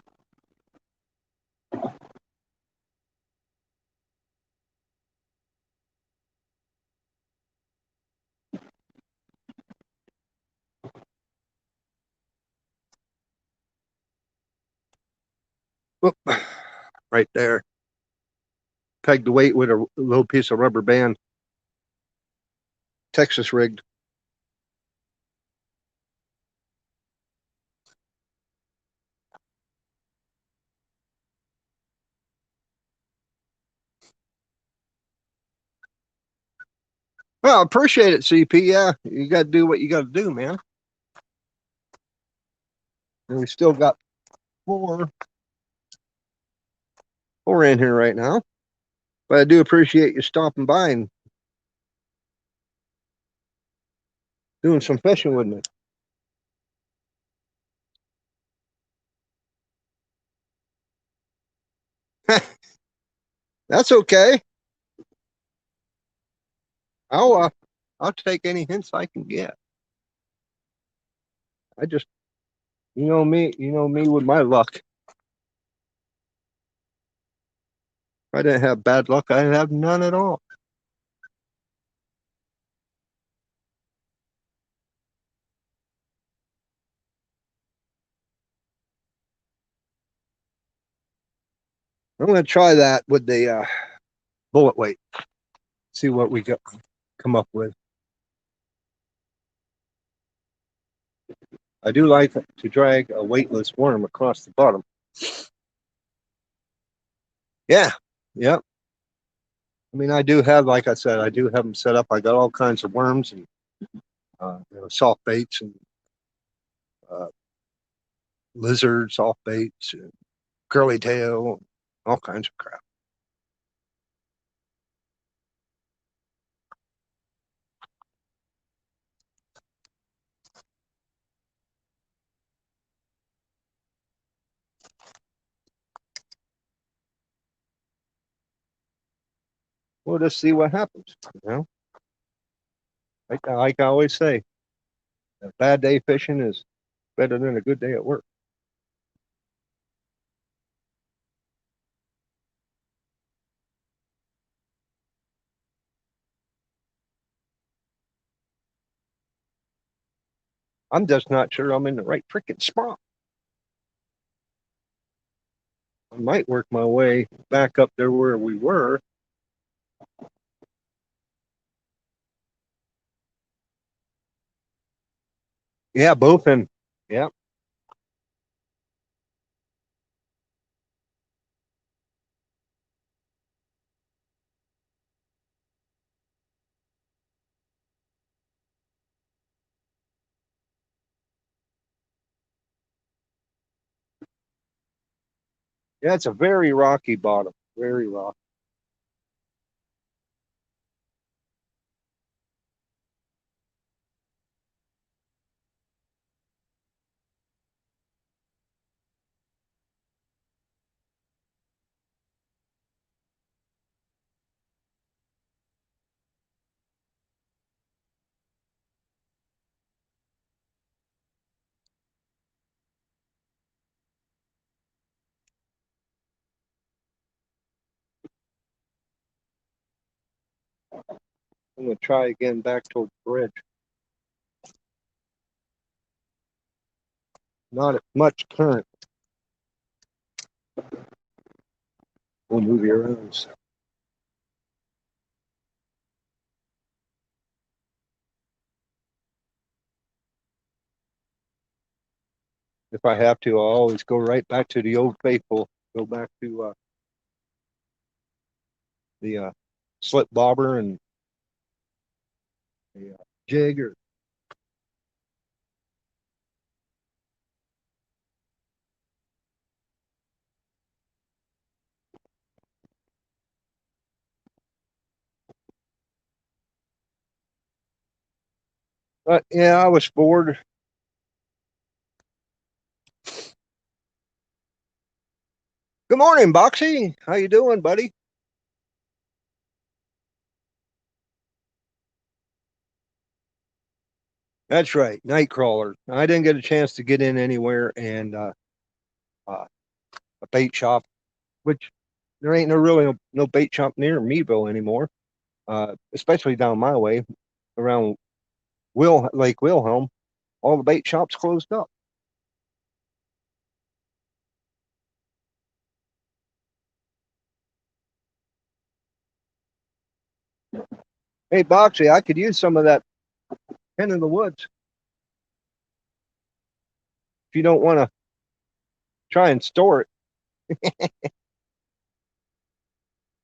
Whoop, right there. Pegged the weight with a little piece of rubber band. Texas rigged. Well, appreciate it, CP. Yeah, you got to do what you got to do, man. And we still got four, four in here right now. But I do appreciate you stopping by and doing some fishing with me. That's okay. I'll uh, I'll take any hints I can get. I just, you know me with my luck. If I didn't have bad luck, I'd have none at all. I'm going to try that with the bullet weight. See what we got come up with. I do like to drag a weightless worm across the bottom. Yeah, yeah. I mean, I do have, like I said, I do have them set up. I got all kinds of worms and soft baits and uh, lizards, soft baits, and curly tail, all kinds of crap. We'll just see what happens. You know, like I always say, a bad day fishing is better than a good day at work. I'm just not sure I'm in the right freaking spot. I might work my way back up there where we were. Yeah, both in. Yeah, yeah. It's a very rocky bottom. Very rocky. I'm gonna try again back towards the bridge. Not as much current. We'll move you around. So. If I have to, I'll always go right back to the old faithful. Go back to the slip bobber and the jig. Or but yeah, I was bored. Good morning, Boxy. How you doing, buddy? That's right, Nightcrawler. I didn't get a chance to get in anywhere, and uh, a bait shop, which there ain't no bait shop near Meadville anymore. Especially down my way, around Lake Wilhelm, all the bait shops closed up. Hey, Boxy, I could use some of that Hen in the Woods. If you don't want to try and store it,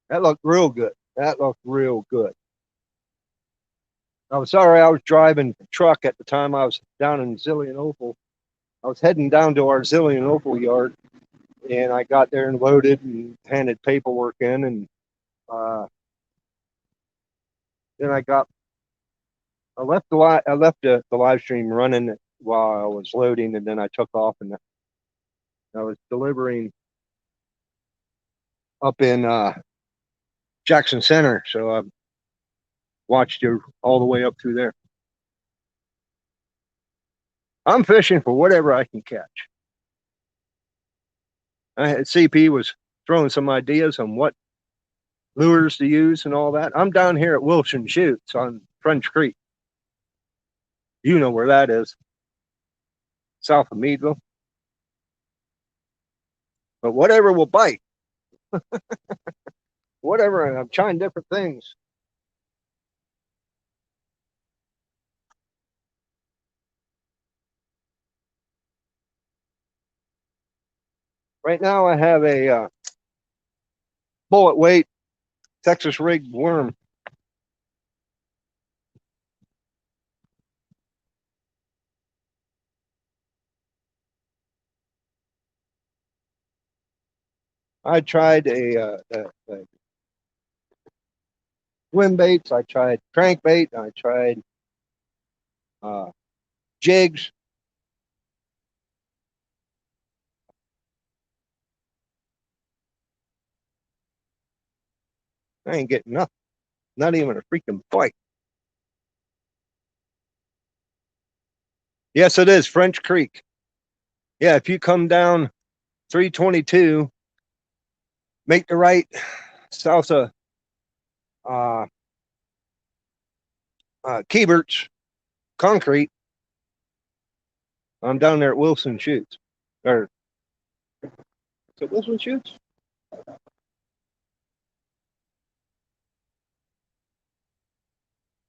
that looked real good. That looked real good. I'm sorry I was driving the truck at the time. I was down in Zillion Opal. I was heading down to our Zillion Opal yard, and I got there and loaded and handed paperwork in, and uh, then I left the live stream running while I was loading, and then I took off, and I was delivering up in Jackson Center, so I watched you all the way up through there. I'm fishing for whatever I can catch. CP was throwing some ideas on what lures to use and all that. I'm down here at Wilson Chutes on French Creek. You know where that is, south of Meadville. But whatever will bite, whatever. And I'm trying different things. Right now, I have a bullet weight Texas rigged worm. I tried a swim baits. I tried crankbait. I tried uh, jigs. I ain't getting nothing. Not even a freaking bite. Yes, it is French Creek. Yeah, if you come down 322, make the right south of uh, Kiebert's Concrete. I'm down there at Wilson Chutes. Or is it Wilson Chutes?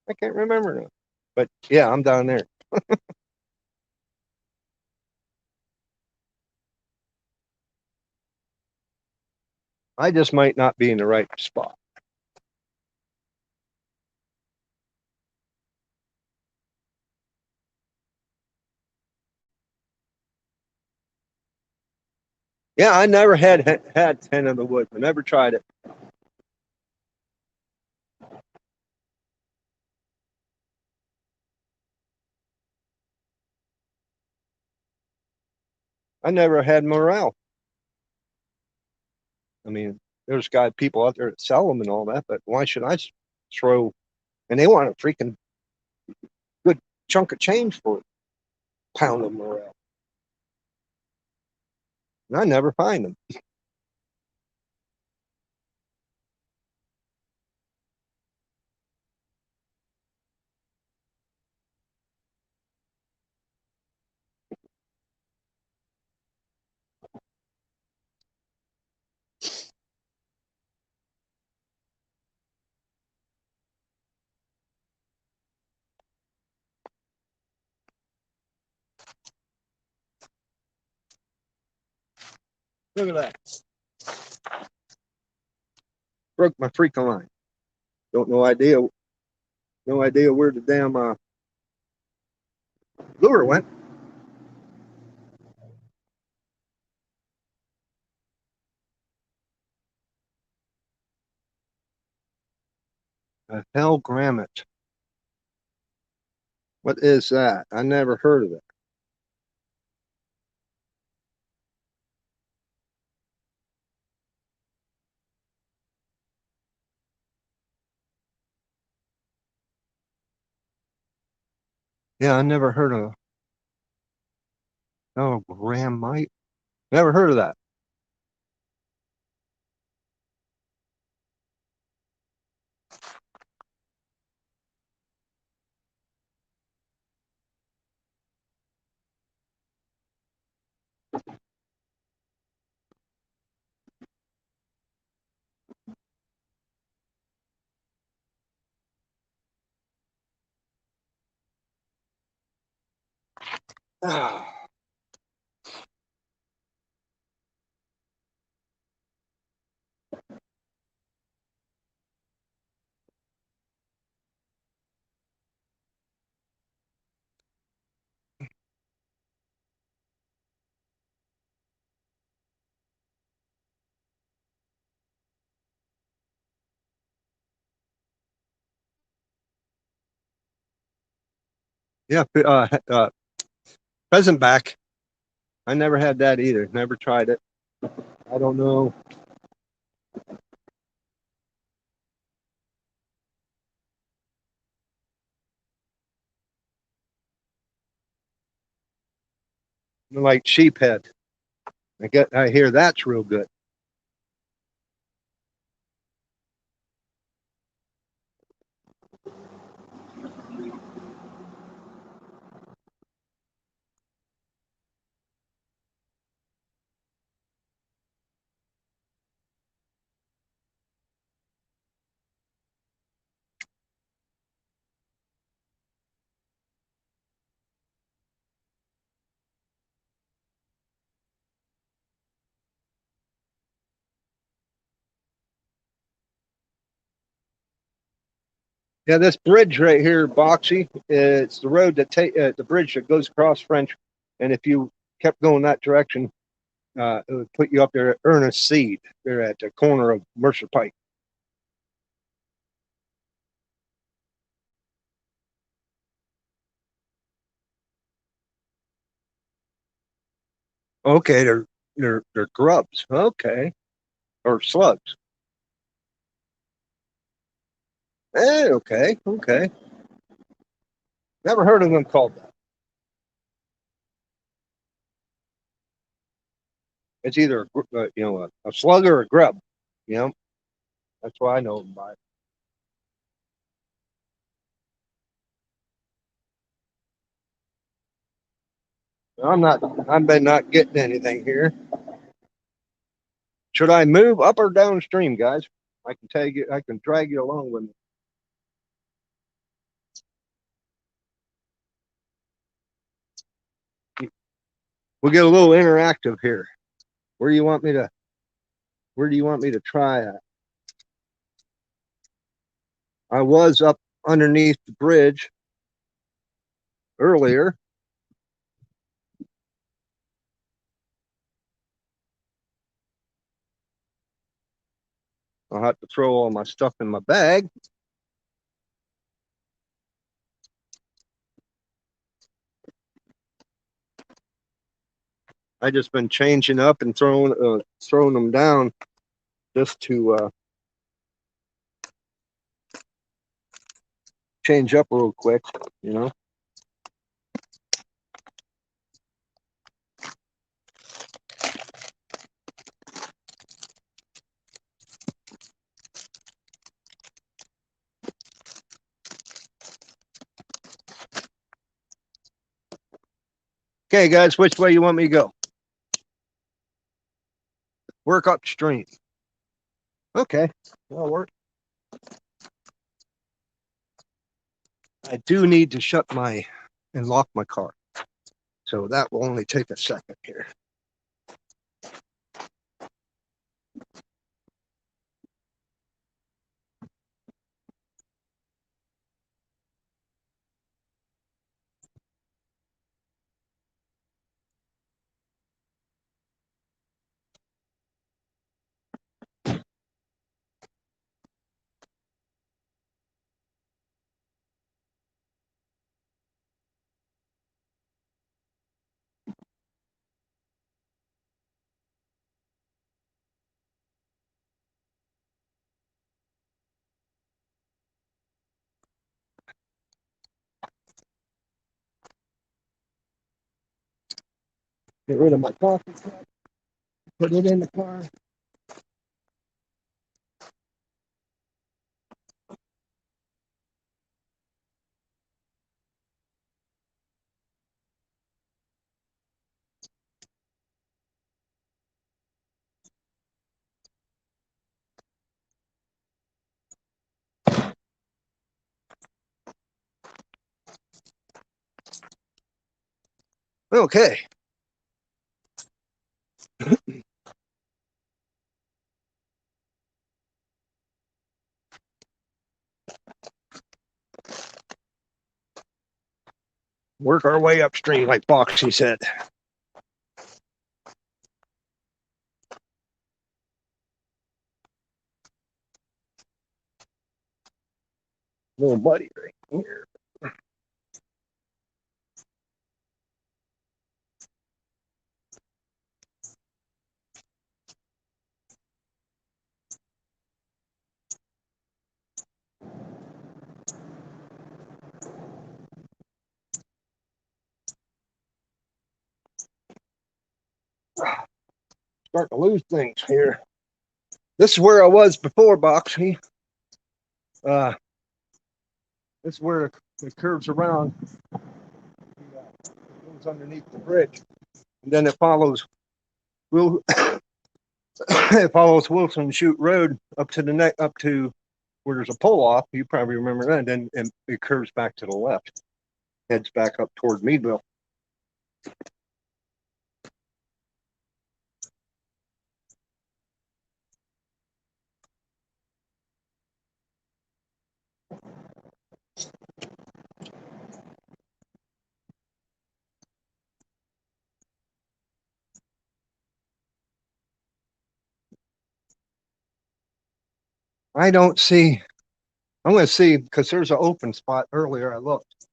I can't remember now. But yeah, I'm down there. I just might not be in the right spot. Yeah, I never had Hen in the Woods. I never tried it. I never had morale. I mean, there's people out there that sell them and all that, but why should I throw? And they want a freaking good chunk of change for a pound of morale. And I never find them. Look at that. Broke my freaking line. Don't no idea. No idea where the damn lure went. A hell grammet. What is that? I never heard of it. Yeah, I never heard of. Oh, grammite. Never heard of that. Yeah, pheasant back. I never had that either. Never tried it. I don't know. Like sheephead. I hear that's real good. Yeah, this bridge right here, Boxy, it's the road that the bridge that goes across French, and if you kept going that direction, it would put you up there at Ernest Seed. They're at the corner of Mercer Pike. Okay, they're grubs. Okay, or slugs. Hey, okay, okay. Never heard of them called that. It's either a slug or a grub. You know, that's why I know them by. I'm not. I've been not getting anything here. Should I move up or downstream, guys? I can tell you. I can drag you along with me. We'll get a little interactive here. Where do you want me to? Where do you want me to try at? I was up underneath the bridge earlier. I'll have to throw all my stuff in my bag. I just been changing up and throwing them down just to change up real quick. You know. Okay, guys, which way you want me to go? Work upstream. Okay, that'll work. I do need to shut my and lock my car. So that will only take a second here. Get rid of my coffee cup. Put it in the car. Okay. Work our way upstream, like Boxy said. Little buddy right here. Starting to lose things here. This is where I was before, Boxy. This is where it curves around. It goes underneath the bridge, and then it follows. It follows Wilson Chute Road up to the neck, up to where there's a pull off. You probably remember that. And then it curves back to the left, heads back up toward Meadville. I don't see. I'm going to see because there's an open spot earlier. I looked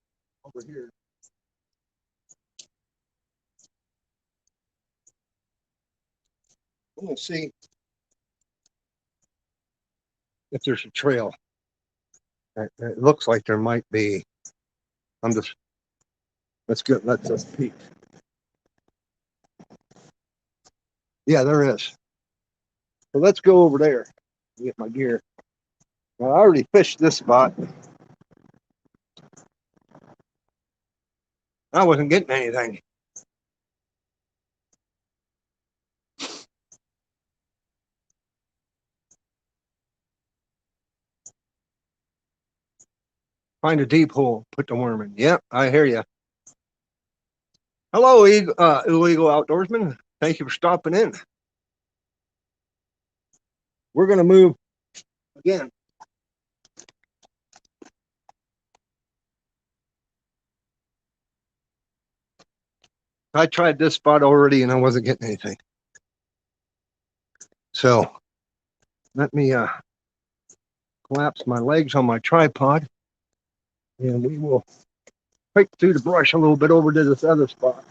over here. I'm going to see if there's a trail. It looks like there might be. I'm just. Let's just peek. Yeah, there is. So let's go over there. Get my gear. Now, I already fished this spot. I wasn't getting anything. Find a deep hole, put the worm in. Yep, I hear you. Hello, illegal outdoorsman. Thank you for stopping in. We're going to move again. I tried this spot already and I wasn't getting anything. So let me collapse my legs on my tripod and we will pick through the brush a little bit over to this other spot.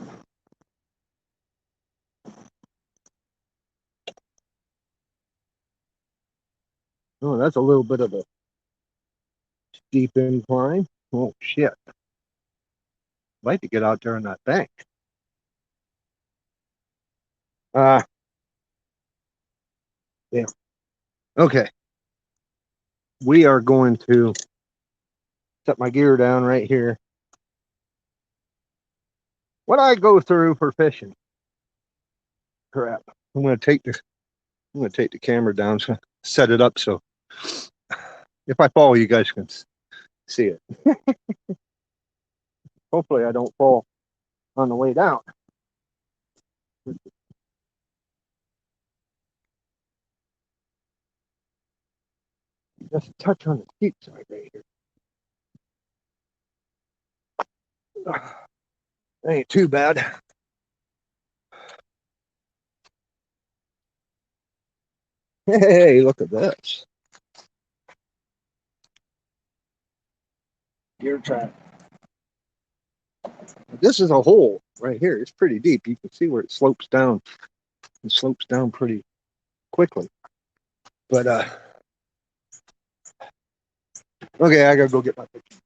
Oh, that's a little bit of a steep incline. Oh, shit. I'd like to get out there on that bank. Yeah. Okay. We are going to set my gear down right here. What I go through for fishing. Crap. I'm going to take the camera down, so set it up so if I fall, you guys can see it. Hopefully, I don't fall on the way down. Just touch on the steep side right here. Ain't too bad. Hey, look at this. Gear track. This is a hole right here. It's pretty deep. You can see where it slopes down. It slopes down pretty quickly. But okay, I gotta go get my picture.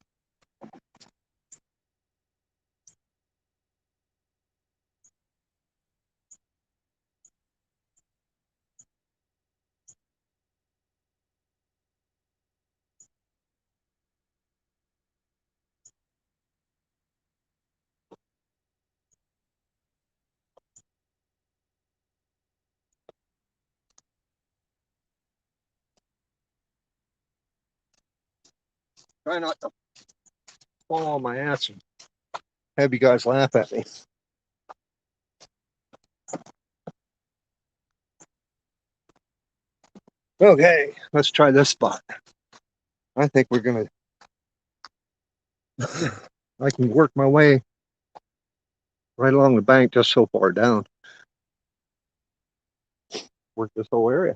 Try not to fall on my ass and have you guys laugh at me. Okay, let's try this spot. I think we're gonna. I can work my way right along the bank just so far down. Work this whole area.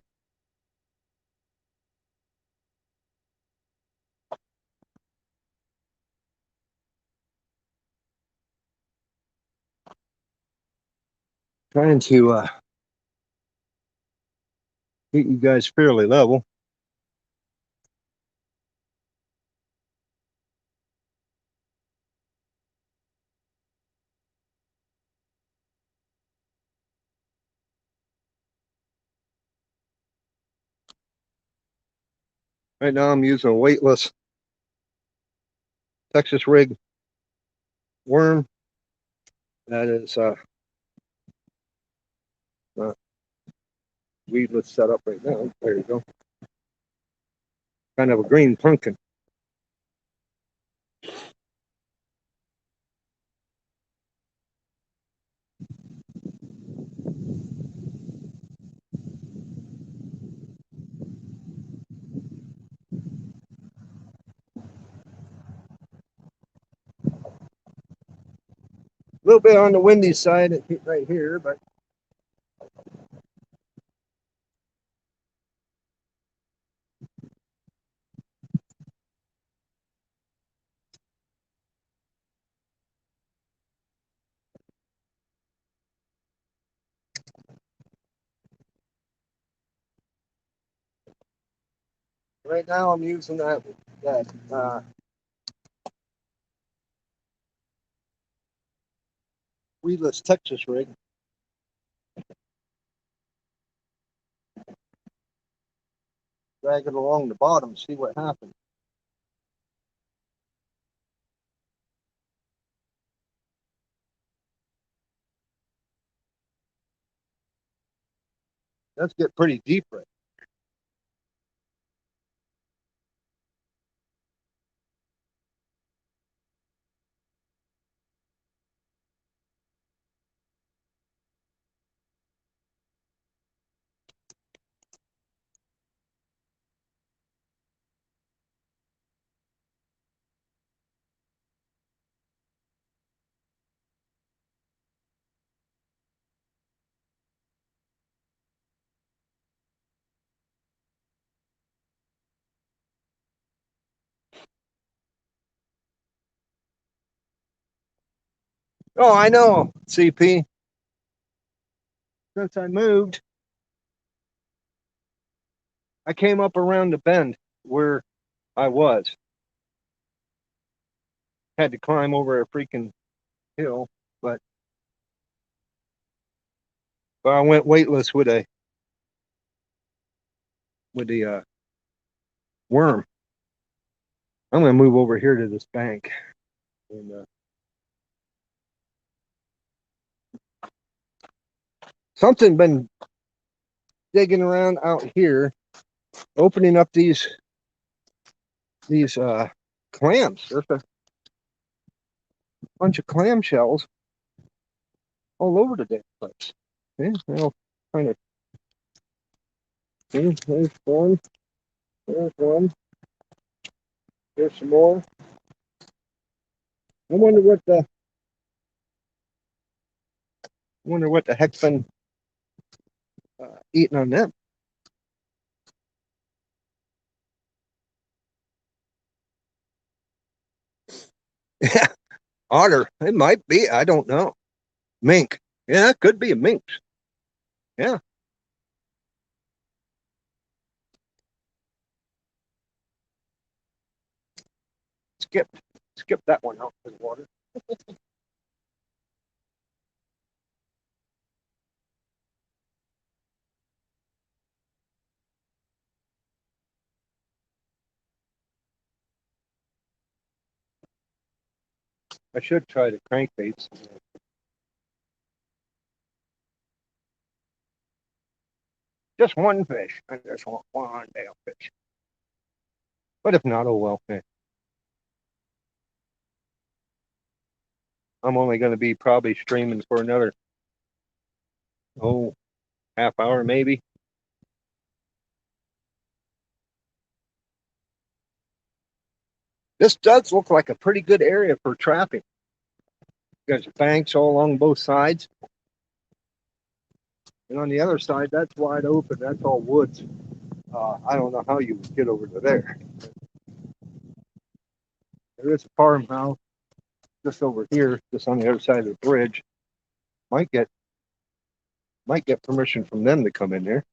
Trying to keep you guys fairly level. Right now I'm using a weightless Texas rig worm. That is weedless setup right now. There you go. Kind of a green pumpkin. A little bit on the windy side right here, but right now I'm using that weedless Texas rig. Drag it along the bottom, see what happens. Let's get pretty deep right. Oh, I know, CP. Since I moved, I came up around the bend where I was. Had to climb over a freaking hill, but I went weightless with the worm. I'm gonna move over here to this bank, and something been digging around out here, opening up these clams. There's a bunch of clam shells all over the damn place. Yeah, well, kind of. There's one. There's one. There's some more. I wonder what the heck's been eating on them. Yeah, otter. It might be. I don't know. Mink. Yeah, it could be a mink. Yeah. Skip. Skip that one out for the water. I should try the crankbaits. Just one fish. I just want one damn fish. But if not, oh well. I'm only going to be probably streaming for another, oh, half hour maybe. This does look like a pretty good area for trapping. There's banks all along both sides. And on the other side, that's wide open. That's all woods. I don't know how you would get over to there. There is a farmhouse just over here, just on the other side of the bridge. Might get permission from them to come in there.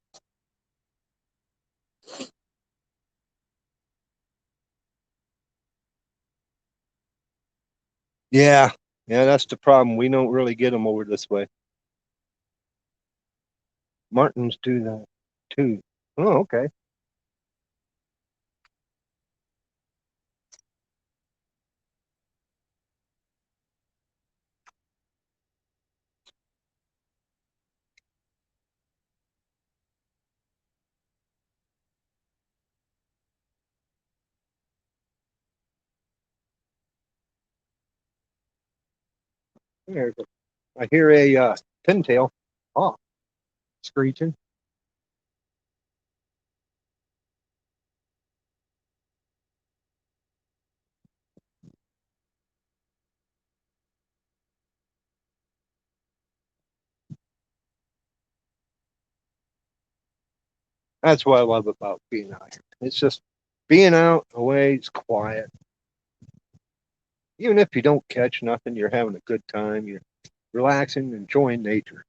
Yeah, yeah, that's the problem. We don't really get them over this way. Martins do that too. Oh, okay. There's I hear a pintail. Oh, screeching. That's what I love about being out here. It's just being out away. It's quiet. Even if you don't catch nothing, you're having a good time. You're relaxing, enjoying nature.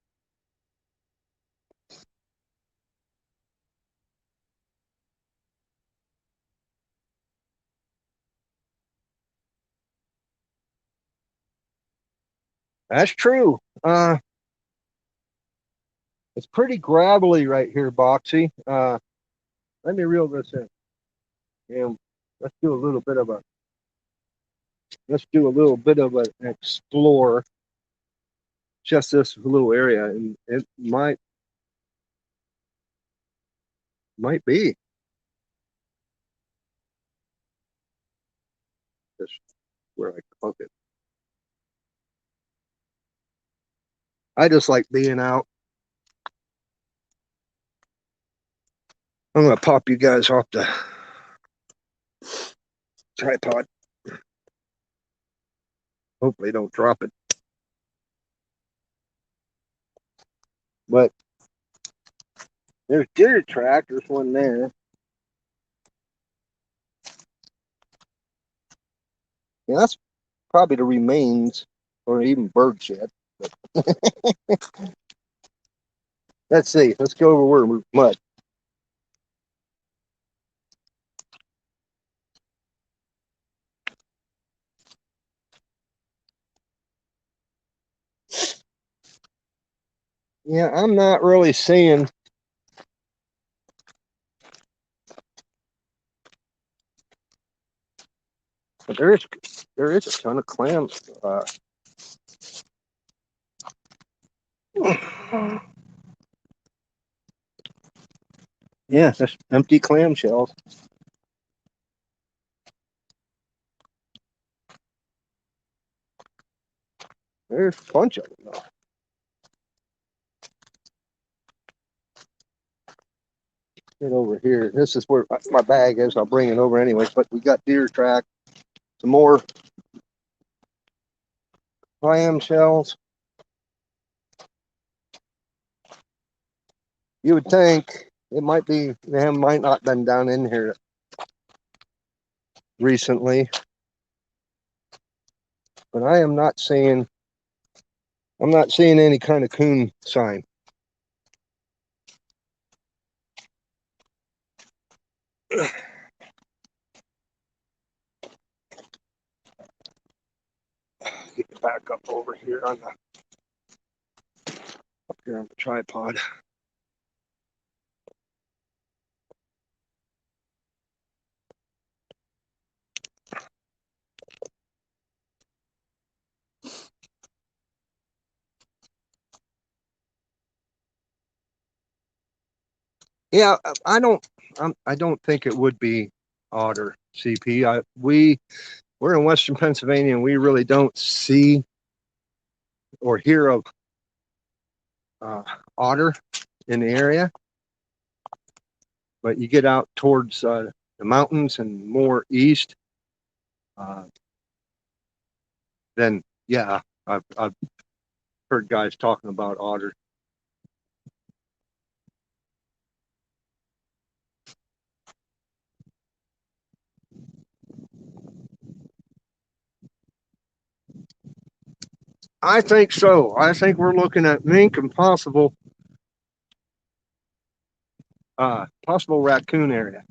That's true. It's pretty gravelly right here, Boxy. Let me reel this in. And let's do a little bit of a an explore just this little area, and it might be just where I cook it. I just like being out. I'm gonna pop you guys off the tripod. Hopefully, don't drop it. But there's deer track. There's one there. Yeah, that's probably the remains, or even bird shit. But let's see. Let's go over where we're mud. Yeah, I'm not really seeing. But there is a ton of clams. Yeah, that's empty clam shells. There's a bunch of them though. Get over here. This is where my bag is. I'll bring it over anyways. But we got deer track, some more clam shells. You would think it might be. They might not been down in here recently, but I am not seeing. I'm not seeing any kind of coon sign. Get back up over here on the tripod. Yeah, I don't think it would be otter CP. We're in Western Pennsylvania, and we really don't see or hear of uh, otter in the area, but you get out towards the mountains and more east, uh, then yeah, I've heard guys talking about otter. I think so. I think we're looking at mink and possible raccoon area.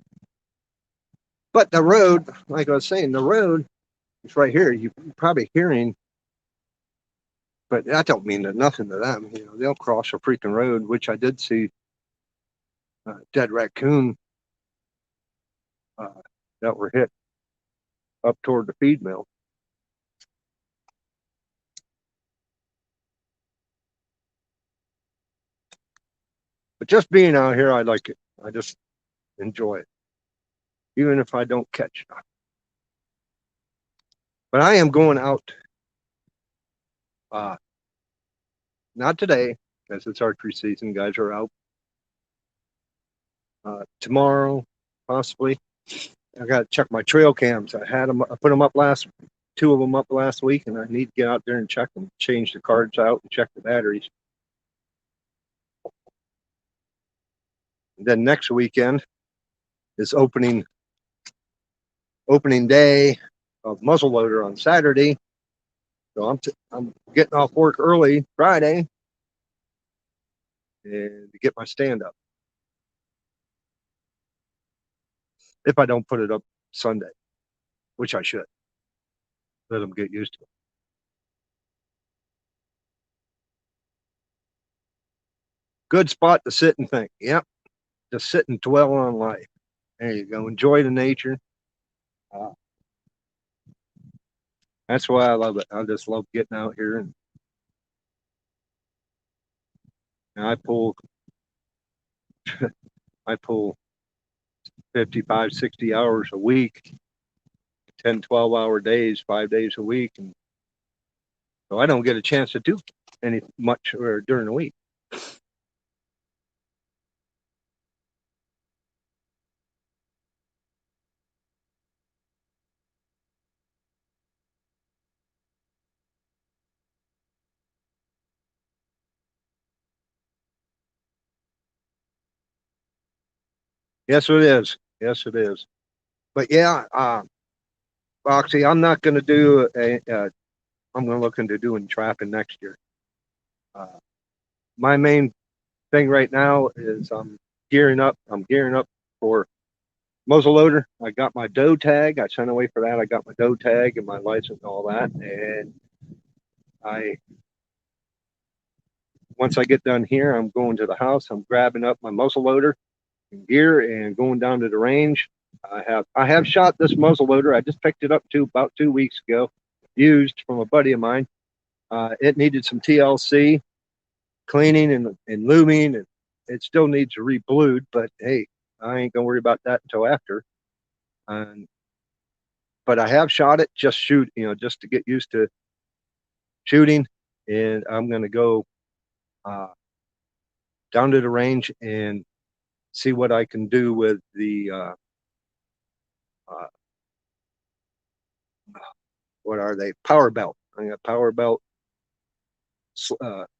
But the road, like I was saying, the road is right here. You're probably hearing, but that don't mean nothing to them. You know, they'll cross a freaking road, which I did see dead raccoon uh, that were hit up toward the feed mill. But just being out here, I like it. I just enjoy it, even if I don't catch it. But I am going out, uh, not today, because it's archery season. Guys are out. Tomorrow, possibly. I got to check my trail cams. I had them. I put them up two of them up last week, and I need to get out there and check them, change the cards out, and check the batteries. And then next weekend is opening day of muzzleloader on Saturday. So I'm getting off work early Friday and to get my stand up. If I don't put it up Sunday, which I should, let them get used to it. Good spot to sit and think. Yep, just sit and dwell on life. There you go. Enjoy the nature. Uh, that's why I love it. I just love getting out here and I pull 55, 60 hours a week, 10, 12-hour days, 5 days a week. And so I don't get a chance to do any much during the week. Yes, it is. Yes, it is. But yeah, Foxy, I'm not going to do I'm going to look into doing trapping next year. Uh, my main thing right now is I'm gearing up. I'm gearing up for muzzleloader. I got my doe tag. I sent away for that. I got my doe tag and my license and all that. And I once I get done here, I'm going to the house. I'm grabbing up my muzzleloader and gear and going down to the range. I have shot this muzzleloader. I just picked it up about 2 weeks ago, used from a buddy of mine. It needed some TLC cleaning and lubing, and it still needs re-blued. But hey, I ain't gonna worry about that until after. Um, but I have shot it just just to get used to shooting, and I'm gonna go uh, down to the range and see what I can do with the uh, what are they? Power belt. I got power belt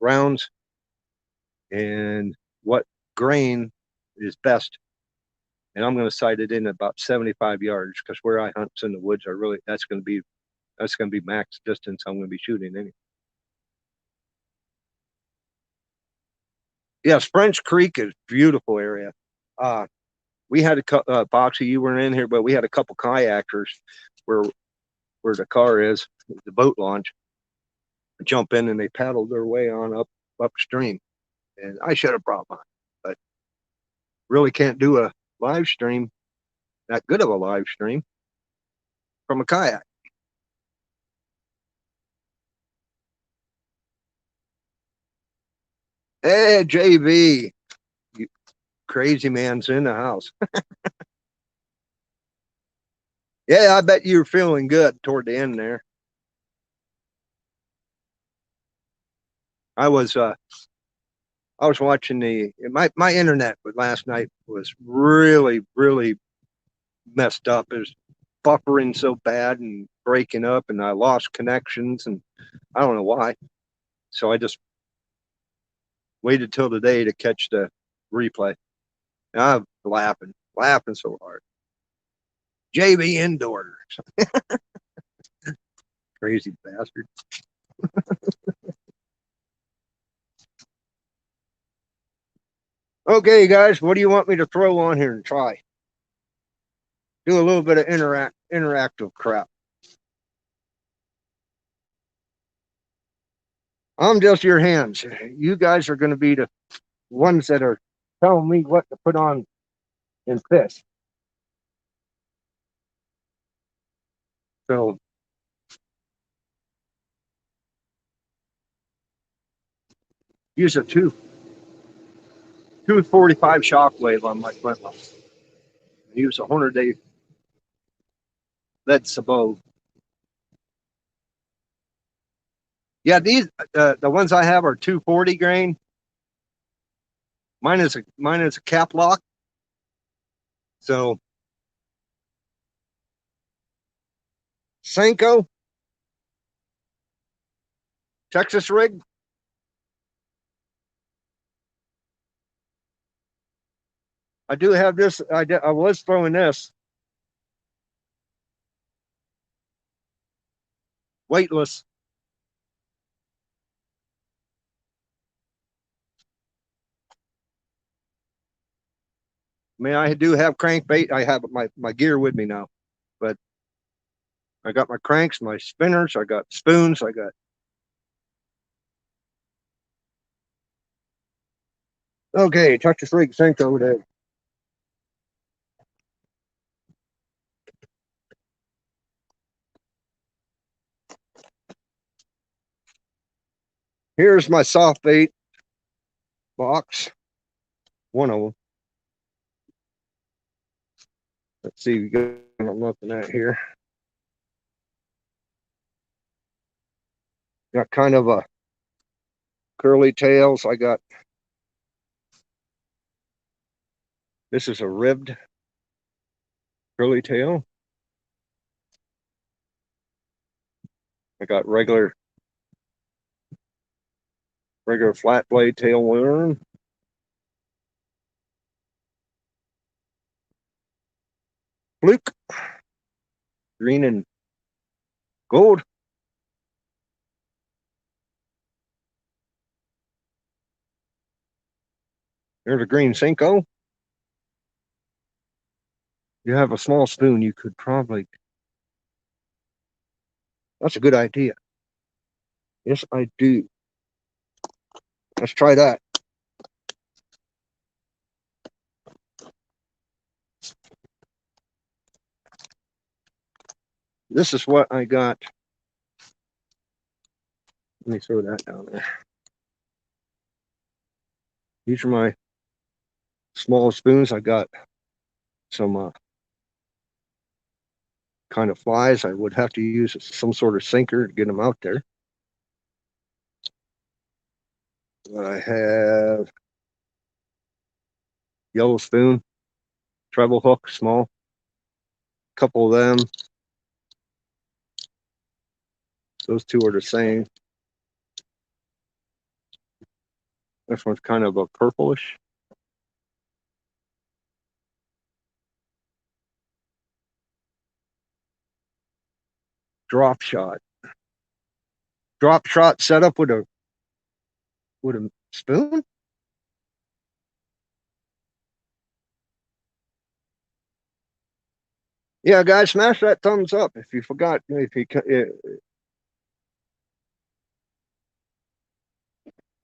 rounds and what grain is best. And I'm going to sight it in about 75 yards because where I hunt in the woods are really that's going to be max distance I'm going to be shooting anyway. Yes, French Creek is beautiful area. Uh, we had Boxy, you weren't in here, but we had a couple kayakers where the car is, the boat launch, jump in and they paddled their way on upstream. And I should have brought mine, but really can't do a live stream, that good of a live stream from a kayak. Hey, JV, you crazy man's in the house. Yeah, I bet you were feeling good toward the end there. I was watching my internet last night was really messed up. It was buffering so bad and breaking up, and I lost connections, and I don't know why. So I just waited till today to catch the replay. And I'm laughing so hard. JB Indoors, crazy bastard. Okay, guys, what do you want me to throw on here and try? Do a little bit of interactive crap. I'm just your hands. You guys are going to be the ones that are telling me what to put on in fish. So use a 245 shockwave on my flintless. Use a 100-day lead sabot. Yeah, these the ones I have are 240 grain. Mine is a cap lock. So Senko Texas rig. I do have this. I was throwing this weightless. I mean, I do have crankbait. I have my gear with me now, but I got my cranks, my spinners, I got spoons, I got. Okay, Texas rig Senko there. Here's my soft bait box. One of them. Let's see what I'm looking at here. Got kind of a curly tails. I got this is a ribbed curly tail. I got regular flat blade tail worm. Fluke, green and gold. There's a green Senko. You have a small spoon, you could probably. That's a good idea. Yes, I do. Let's try that. This is what I got. Let me throw that down there. These are my small spoons. I got some kind of flies. I would have to use some sort of sinker to get them out there. I have yellow spoon, treble hook, small. Couple of them. Those two are the same. This one's kind of a purplish. Drop shot. Drop shot setup with a spoon. Yeah, guys, smash that thumbs up if you forgot. If you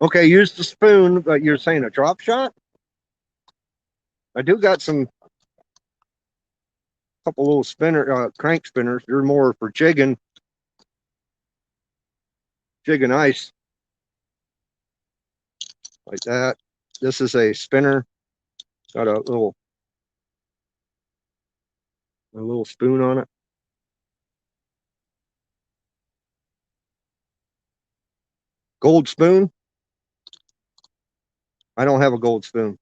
okay, use the spoon, but you're saying a drop shot. I do got some couple little crank spinners. They're more for jigging ice like that. This is a spinner. Got a little spoon on it. Gold spoon. I don't have a gold spoon.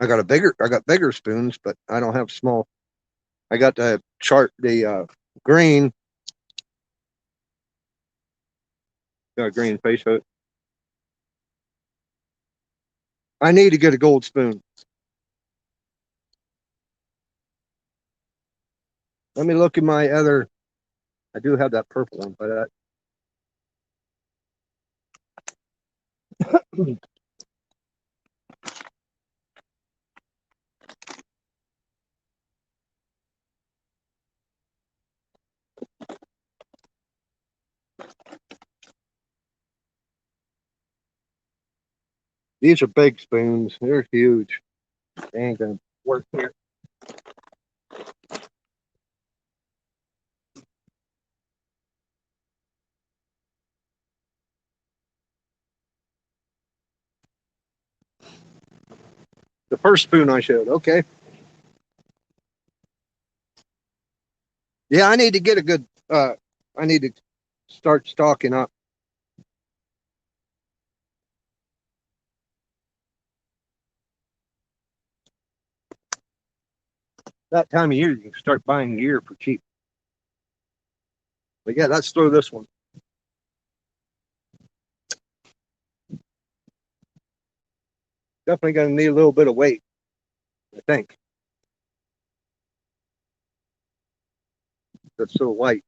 I got bigger spoons, but I don't have small. I got the green, got a green face hook. I need to get a gold spoon. Let me look at my other. I do have that purple one, but these are big spoons. They're huge. They ain't gonna work here. The first spoon I showed. Okay. Yeah, I need to get a good. I need to start stocking up. That time of year, you can start buying gear for cheap. But yeah, let's throw this one. Definitely going to need a little bit of weight, I think. That's so light.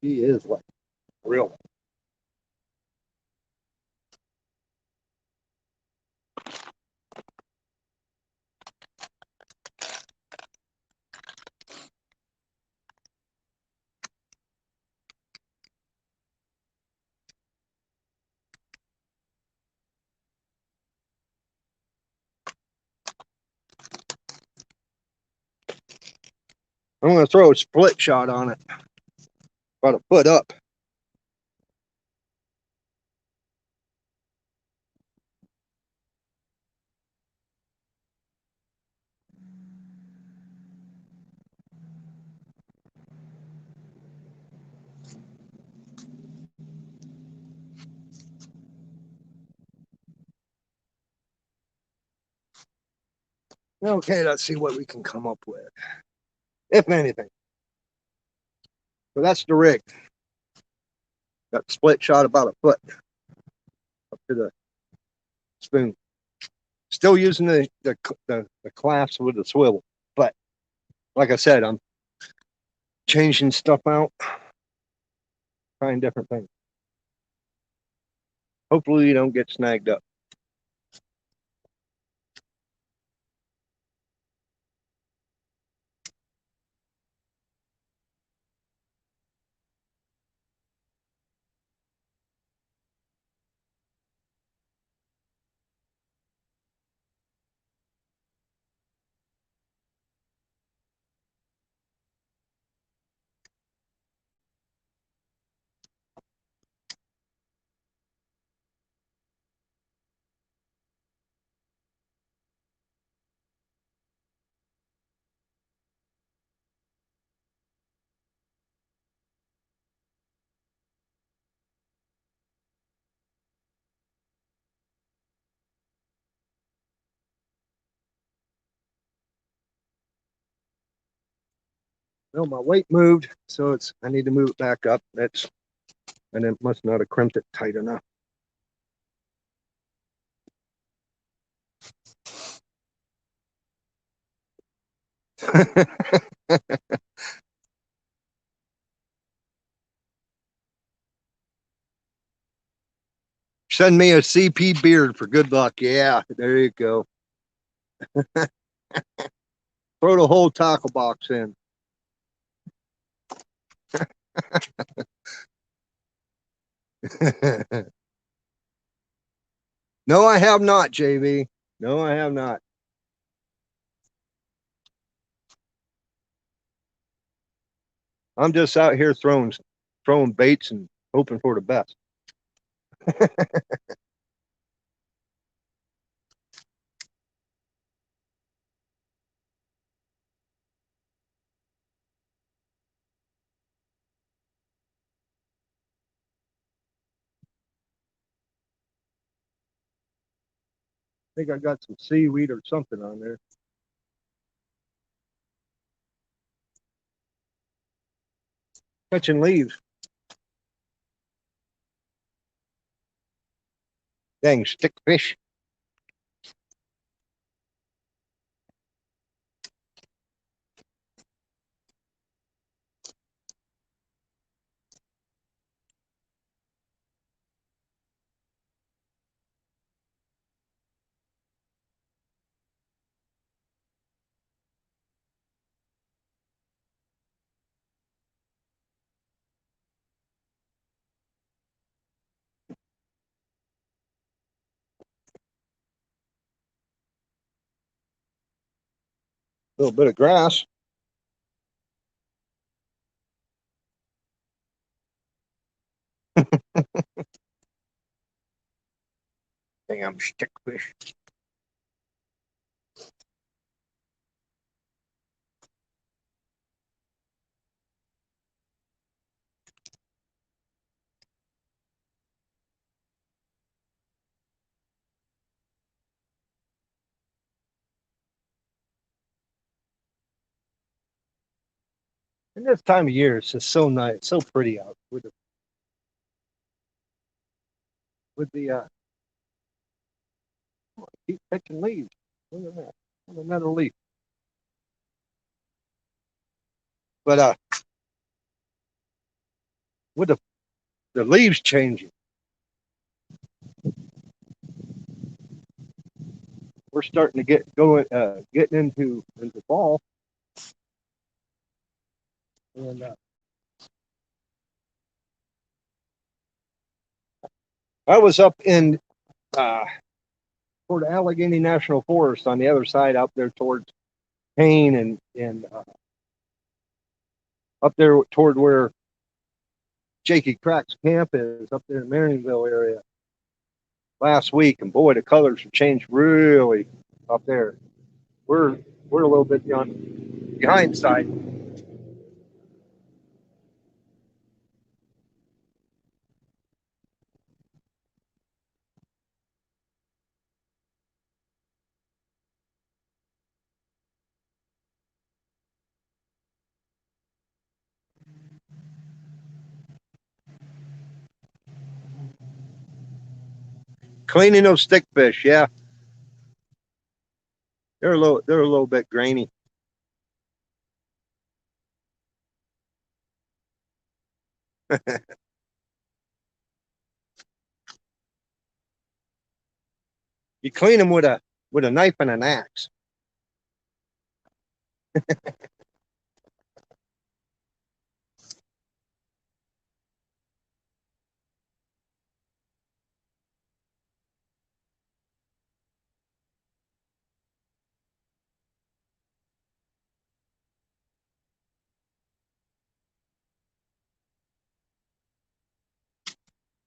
He is light, real. I'm going to throw a split shot on it, about a foot up. Okay, let's see what we can come up with, if anything. So that's the rig. Got split shot about a foot up to the spoon. Still using the clasp with the swivel, but like I said, I'm changing stuff out, trying different things. Hopefully, you don't get snagged up. Well, my weight moved, so I need to move it back up. And it must not have crimped it tight enough. Send me a CP beard for good luck. Yeah, there you go. Throw the whole tackle box in. No, I have not, JV. No, I have not. I'm just out here throwing baits and hoping for the best. think I got some seaweed or something on there. Catching leaves. Dang stickfish. A little bit of grass. Damn stickfish. And this time of year, it's just so nice, so pretty out with the keep catching leaves. Look at that. Another leaf. But with the leaves changing, we're starting to getting into fall. And I was up in uh, toward Allegheny National Forest on the other side, out there towards Payne and up there toward where Jakey Crack's camp is, up there in Marionville area last week, and boy, the colors have changed really up there. We're we're a little bit on behind side. Cleaning those stickfish, yeah, they're a little bit grainy. You clean them with a knife and an axe.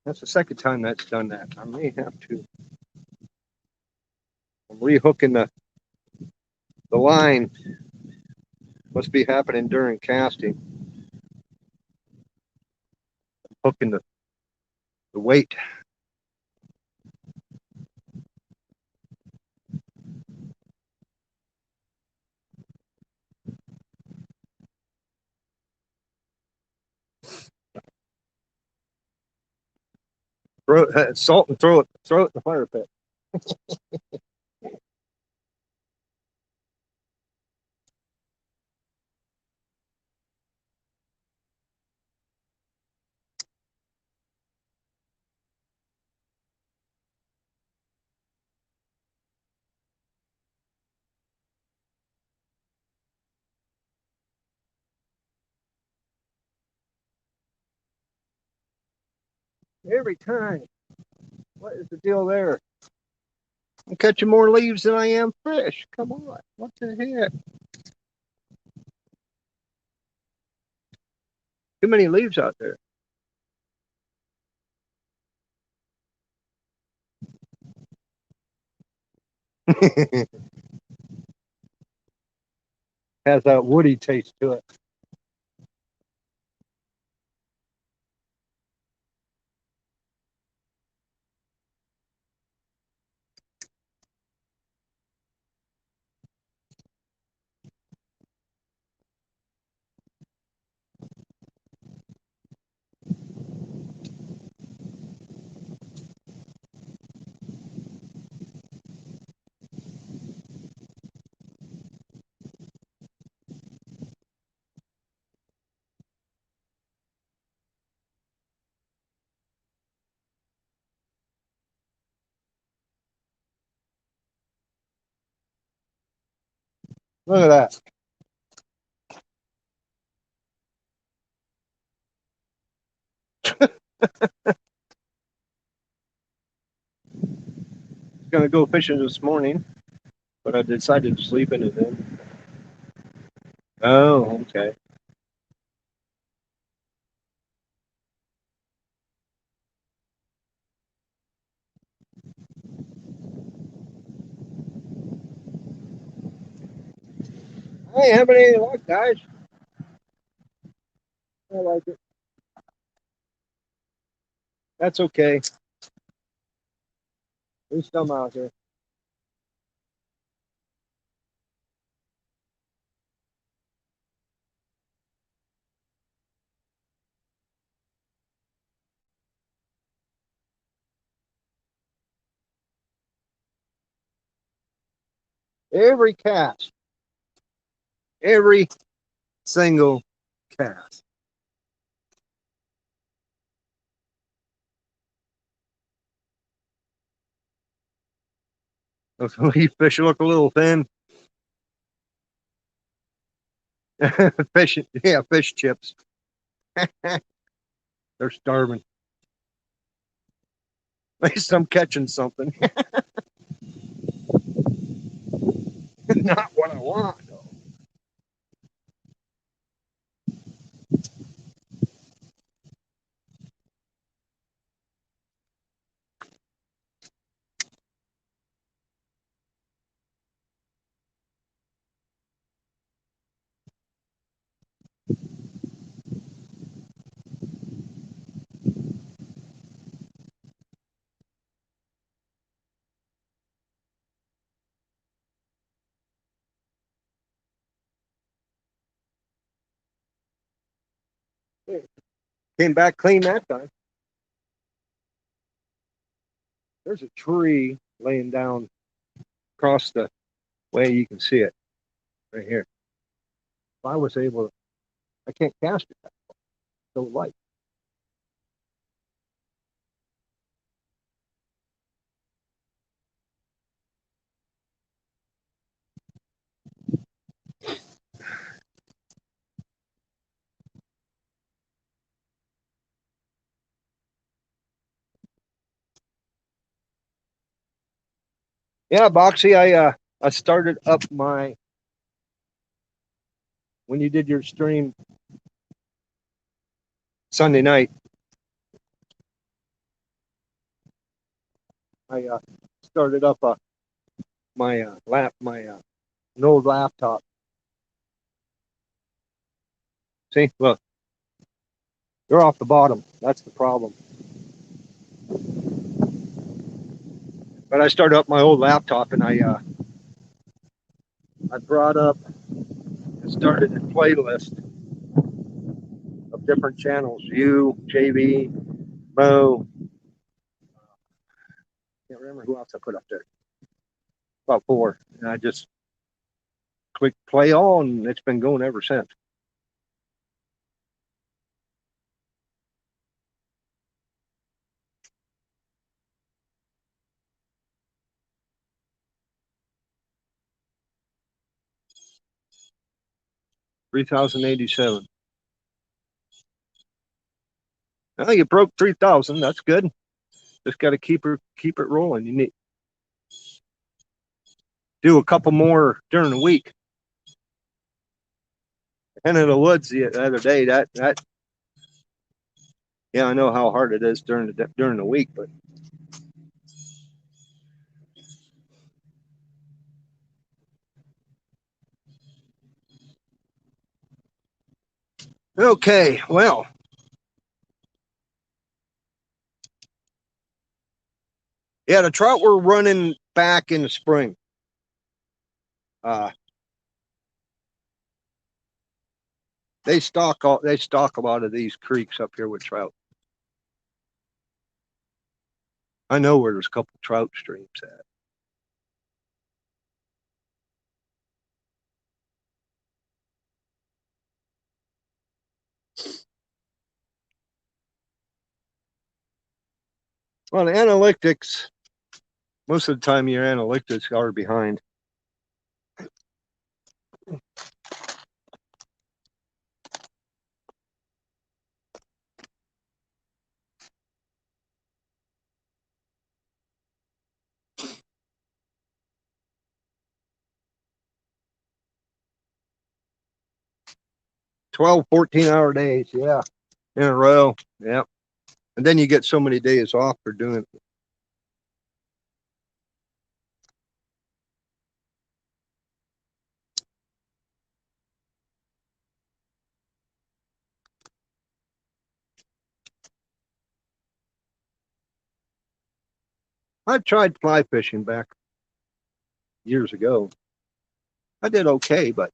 That's the second time that's done that. I may have to. I'm rehooking the line. Must be happening during casting. Hooking the weight. Salt and throw it in the fire pit. Every time. What is the deal there? I'm catching more leaves than I am fish. Come on. What the heck? Too many leaves out there. Has that woody taste to it. Look at that. Gonna go fishing this morning, but I decided to sleep in it then. Oh, okay. I ain't having any luck, guys. I like it. That's okay. At least I'm out here. Every cast, every single cast. Those leaf fish look a little thin. Fish, yeah, fish chips. They're starving. At least I'm catching something. Not what I want. Came back clean that time. There's a tree laying down across the way. You can see it right here. If I was able to, I can't cast it. It's so light. Yeah, Boxy, I started up my when you did your stream Sunday night. I started up my an old laptop. See, look, they're off the bottom. That's the problem. But I started up my old laptop and I brought up and started a playlist of different channels. You, JV, Mo. Can't remember who else I put up there. About four. And I just clicked play all, and it's been going ever since. $3,087. Well, you broke 3,000. That's good. Just got to keep it rolling. You need do a couple more during the week. And in the woods the other day, that yeah, I know how hard it is during the week, but okay. Well, yeah, the trout were running back in the spring. Uh, they stock a lot of these creeks up here with trout. I know where there's a couple trout streams at. Well, the analytics, most of the time your analytics are behind. 12, 14-hour days. Yeah. In a row. Yeah. And then you get so many days off for doing it. I tried fly fishing back years ago. I did okay, but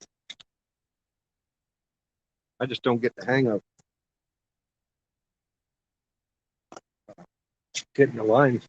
I just don't get the hang of getting the line.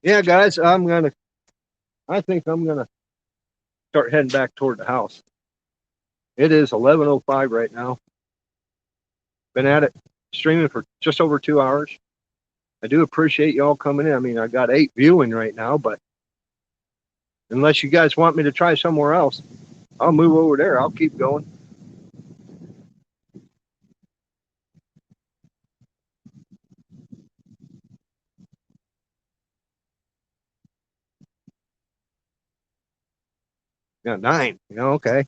Yeah, guys, I think I'm gonna start heading back toward the house. It is 11:05 right now. Been at it streaming for just over 2 hours. I do appreciate y'all coming in. I mean, I got 8 viewing right now, but unless you guys want me to try somewhere else, I'll move over there. I'll keep going. Yeah, 9. You know, okay.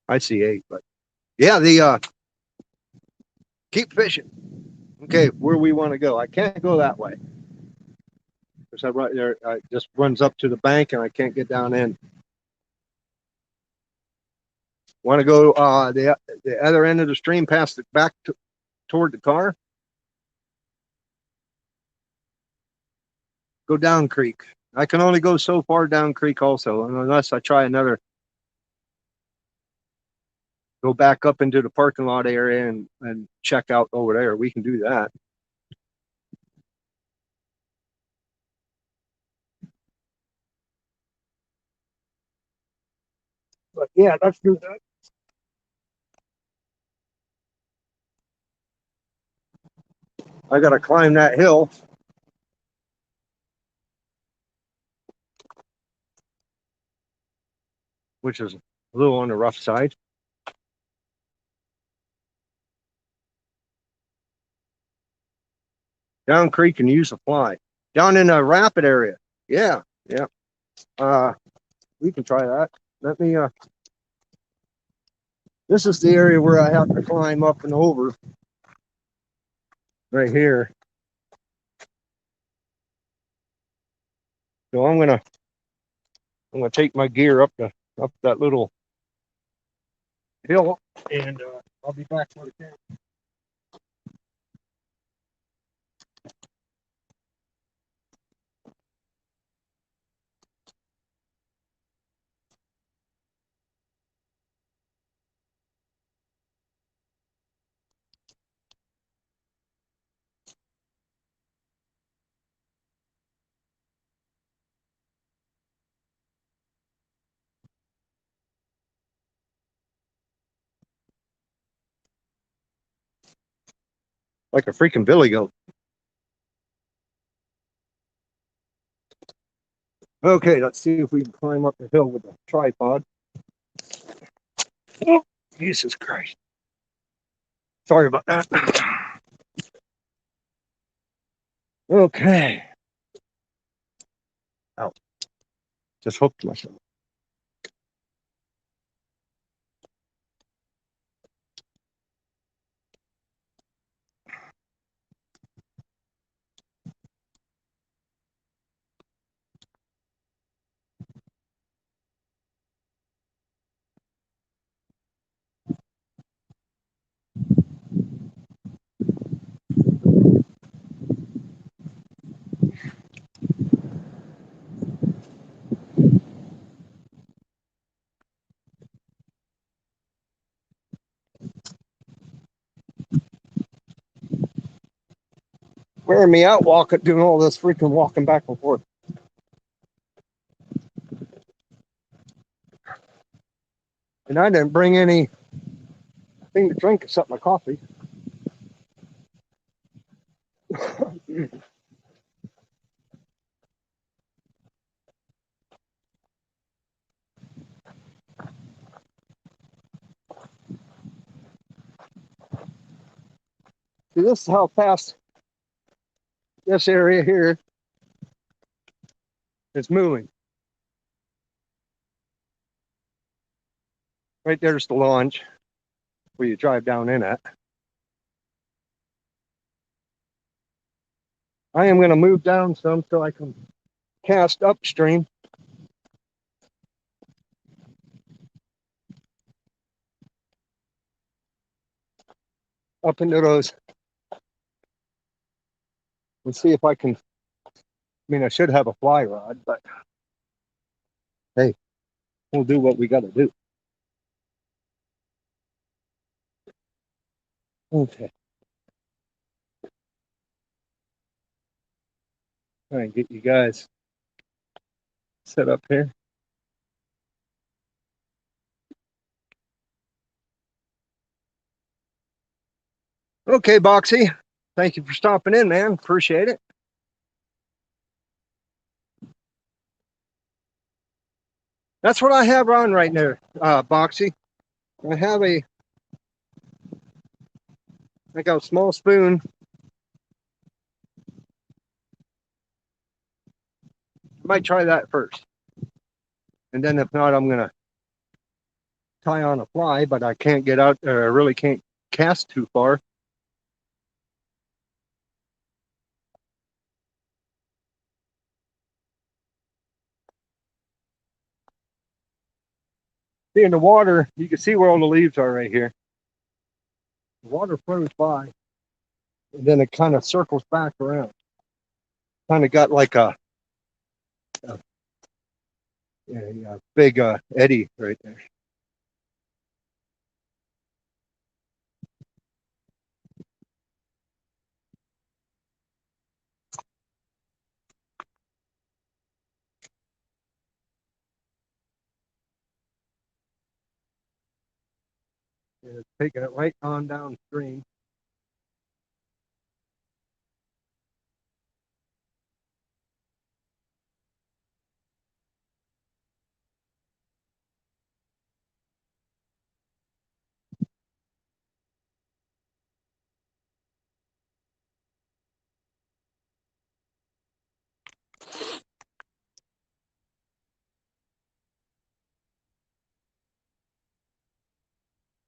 I see 8, but yeah, the keep fishing. Okay, where we want to go. I can't go that way because I right there. I just runs up to the bank and I can't get down in. Want to go the other end of the stream past the back toward the car? Go down creek. I can only go so far down creek also, unless I try another, go back up into the parking lot area and check out over there. We can do that. But yeah, let's do that. I got to climb that hill, which is a little on the rough side. Down creek and use a fly. Down in a rapid area. Yeah, yeah. Uh, we can try that. Let me. This is the area where I have to climb up and over. Right here. So I'm gonna take my gear up that little hill, and I'll be back for the camp. Like a freaking billy goat. Okay, let's see if we can climb up the hill with the tripod. Oh, Jesus Christ. Sorry about that. Okay. Out. Just hooked myself. wearing me out walking, doing all this freaking walking back and forth. And I didn't bring anything to drink except my coffee. See, this is how fast this area here is moving. Right there's the launch where you drive down in at. I am going to move down some so I can cast upstream. Up into those. And see if I can. I mean, I should have a fly rod, but hey, we'll do what we got to do. Okay. All right, get you guys set up here. Okay, Boxy. Thank you for stopping in, man. Appreciate it. That's what I have on right there, Boxy. I have I got a small spoon. I might try that first. And then if not, I'm going to tie on a fly, but I can't get out, or I really can't cast too far. See, in the water, you can see where all the leaves are right here. The water flows by, and then it kind of circles back around. Kind of got like a big eddy right there. And it's taking it right on downstream.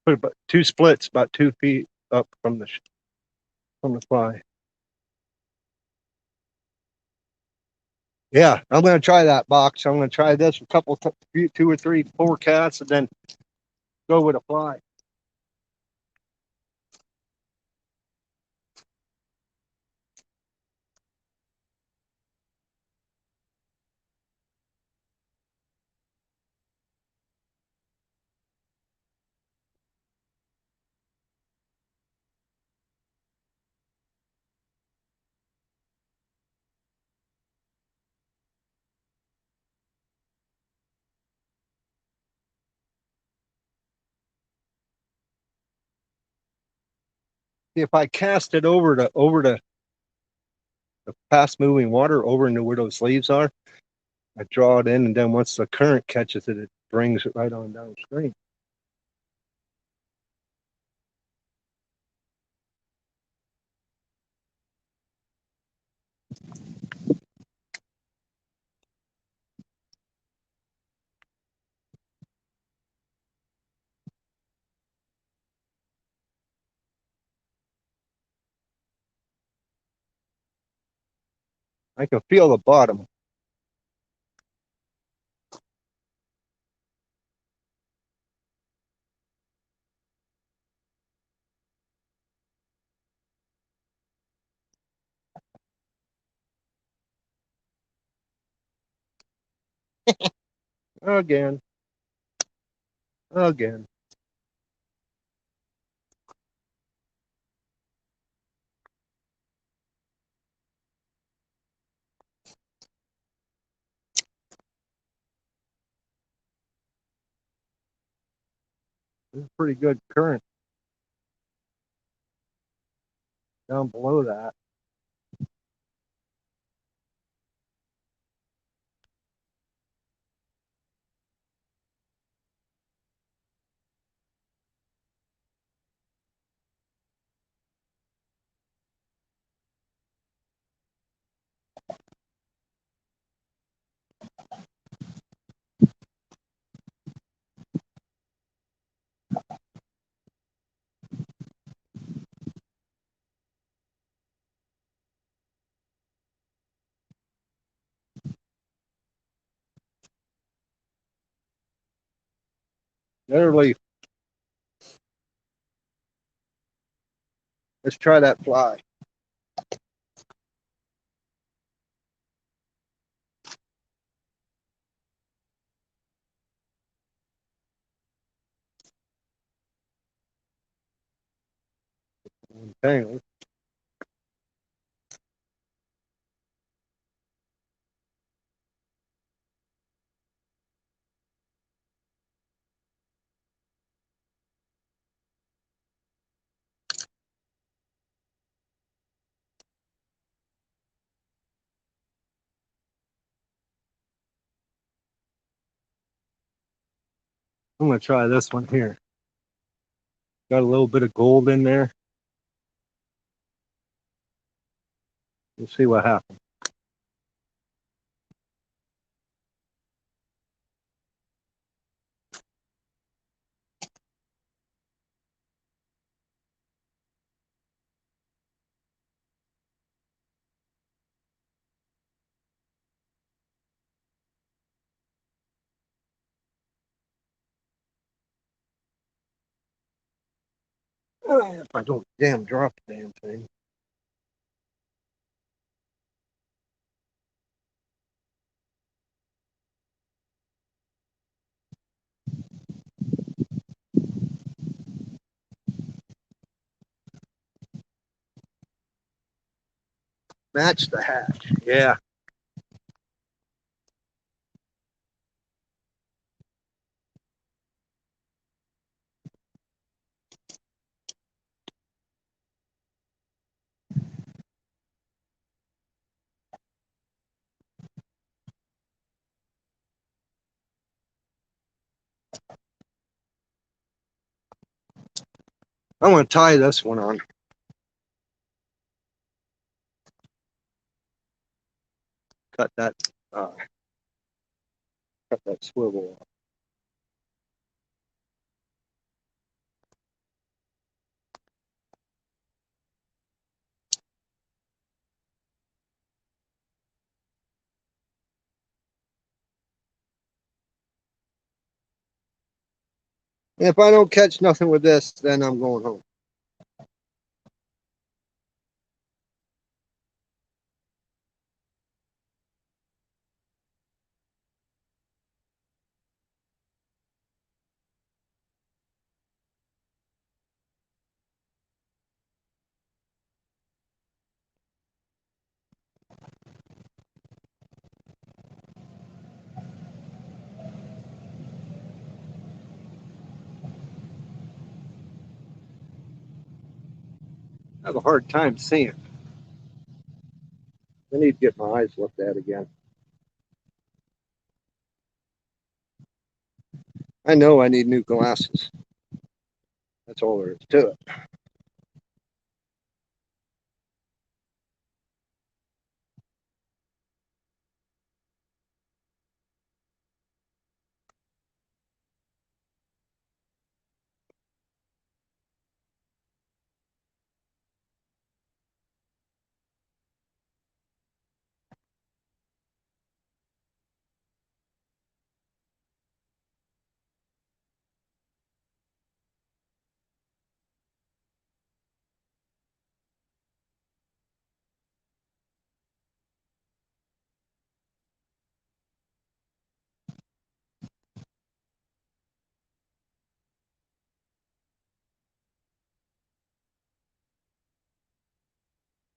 Put about 2 splits, about 2 feet up from the fly. Yeah, I'm going to try that box. I'm going to try this a couple, 2 or 3, 4 casts, and then go with a fly. If I cast it over the fast moving water over into where those leaves are, I draw it in, and then once the current catches it, it brings it right on downstream. I can feel the bottom. Again. Again. There's a pretty good current down below that. Another leaf. Let's try that fly. Tangled. I'm gonna try this one here. Got a little bit of gold in there. We'll see what happens. If I don't drop the damn thing. Match the hatch. Yeah. I'm gonna tie this one on. Cut that. Uh, Cut that swivel off. If I don't catch nothing with this, then I'm going home. I have a hard time seeing. I need to get my eyes looked at again. I know I need new glasses. That's all there is to it.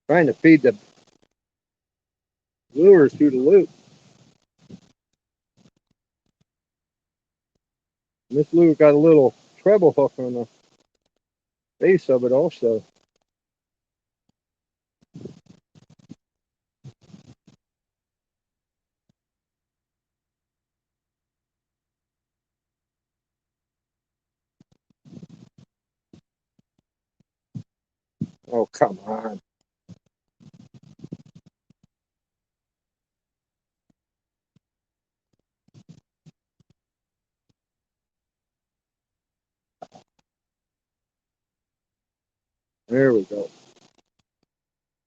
Trying to feed the lure through the loop. This lure got a little treble hook on the base of it also. Oh, come on. There we go.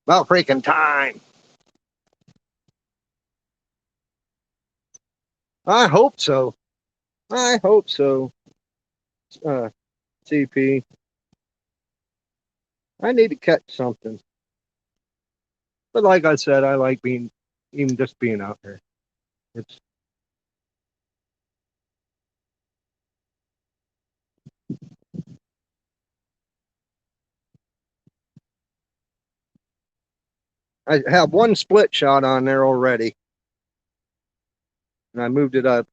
About freaking time. I hope so. I hope so. CP. I need to catch something. But like I said, I like even just being out there. It's I have one split shot on there already, and I moved it up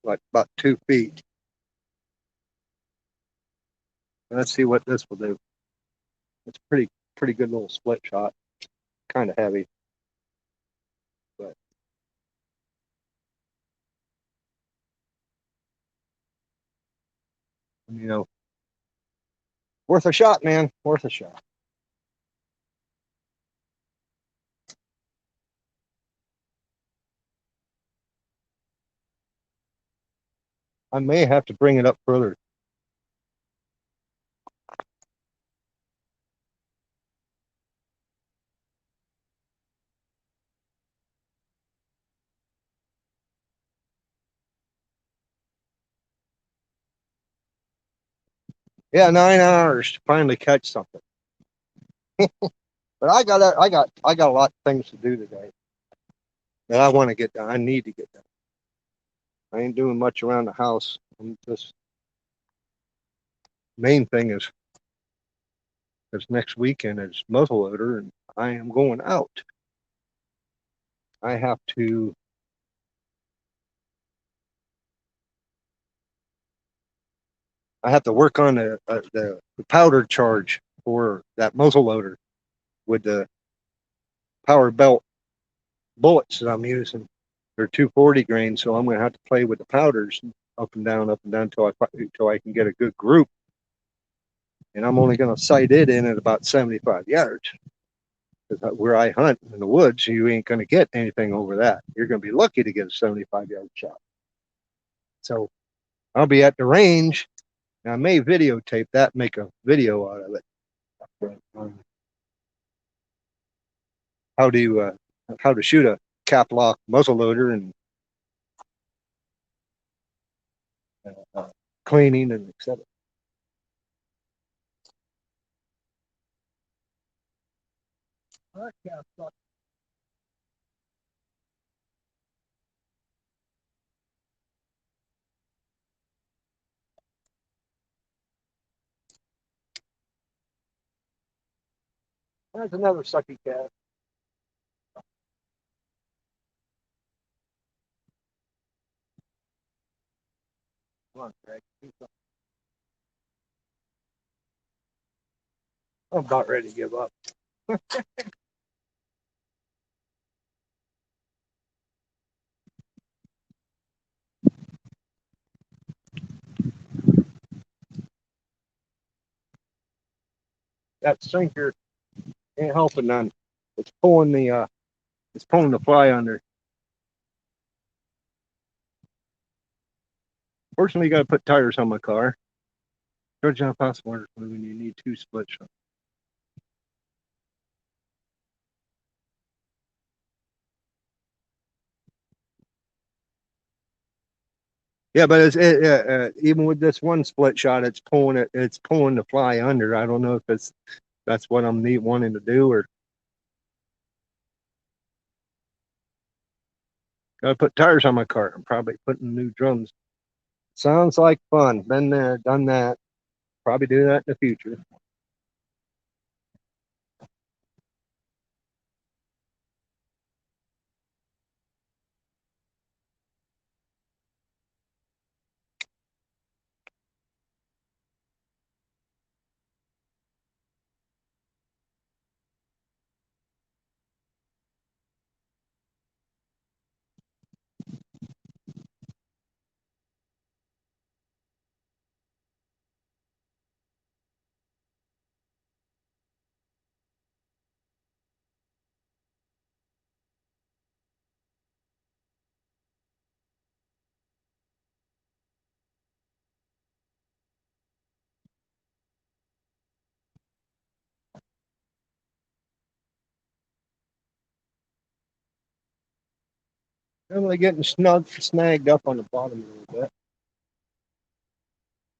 like about 2 feet. Let's see what this will do. It's pretty good little split shot. Kind of heavy, but you know, worth a shot, man. Worth a shot. I may have to bring it up further. Yeah, 9 hours to finally catch something. But I got a lot of things to do today that I want to get done. I need to get done. I ain't doing much around the house. I'm just main thing is next weekend is muzzleloader, and I am going out. I have to. I have to work on the powder charge for that muzzleloader with the power belt bullets that I'm using. They're 240 grain, so I'm going to have to play with the powders up and down until I can get a good group. And I'm only going to sight it in at about 75 yards. Because where I hunt in the woods, you ain't going to get anything over that. You're going to be lucky to get a 75-yard shot. So I'll be at the range. And I may videotape that, make a video out of it. How to shoot a cap lock muzzleloader and cleaning and etc. That's another sucky cat. Come on, Greg. I'm about ready to give up. That sinker ain't helping none. It's pulling the fly under. Fortunately, you got to put tires on my car. George John Passwater when you need 2 split shots. Yeah, but even with this one split shot, it's pulling it. It's pulling the fly under. I don't know if that's what I'm wanting to do, or gotta put tires on my car. I'm probably putting new drums. Sounds like fun. Been there, done that. Probably do that in the future. Definitely getting snagged up on the bottom a little bit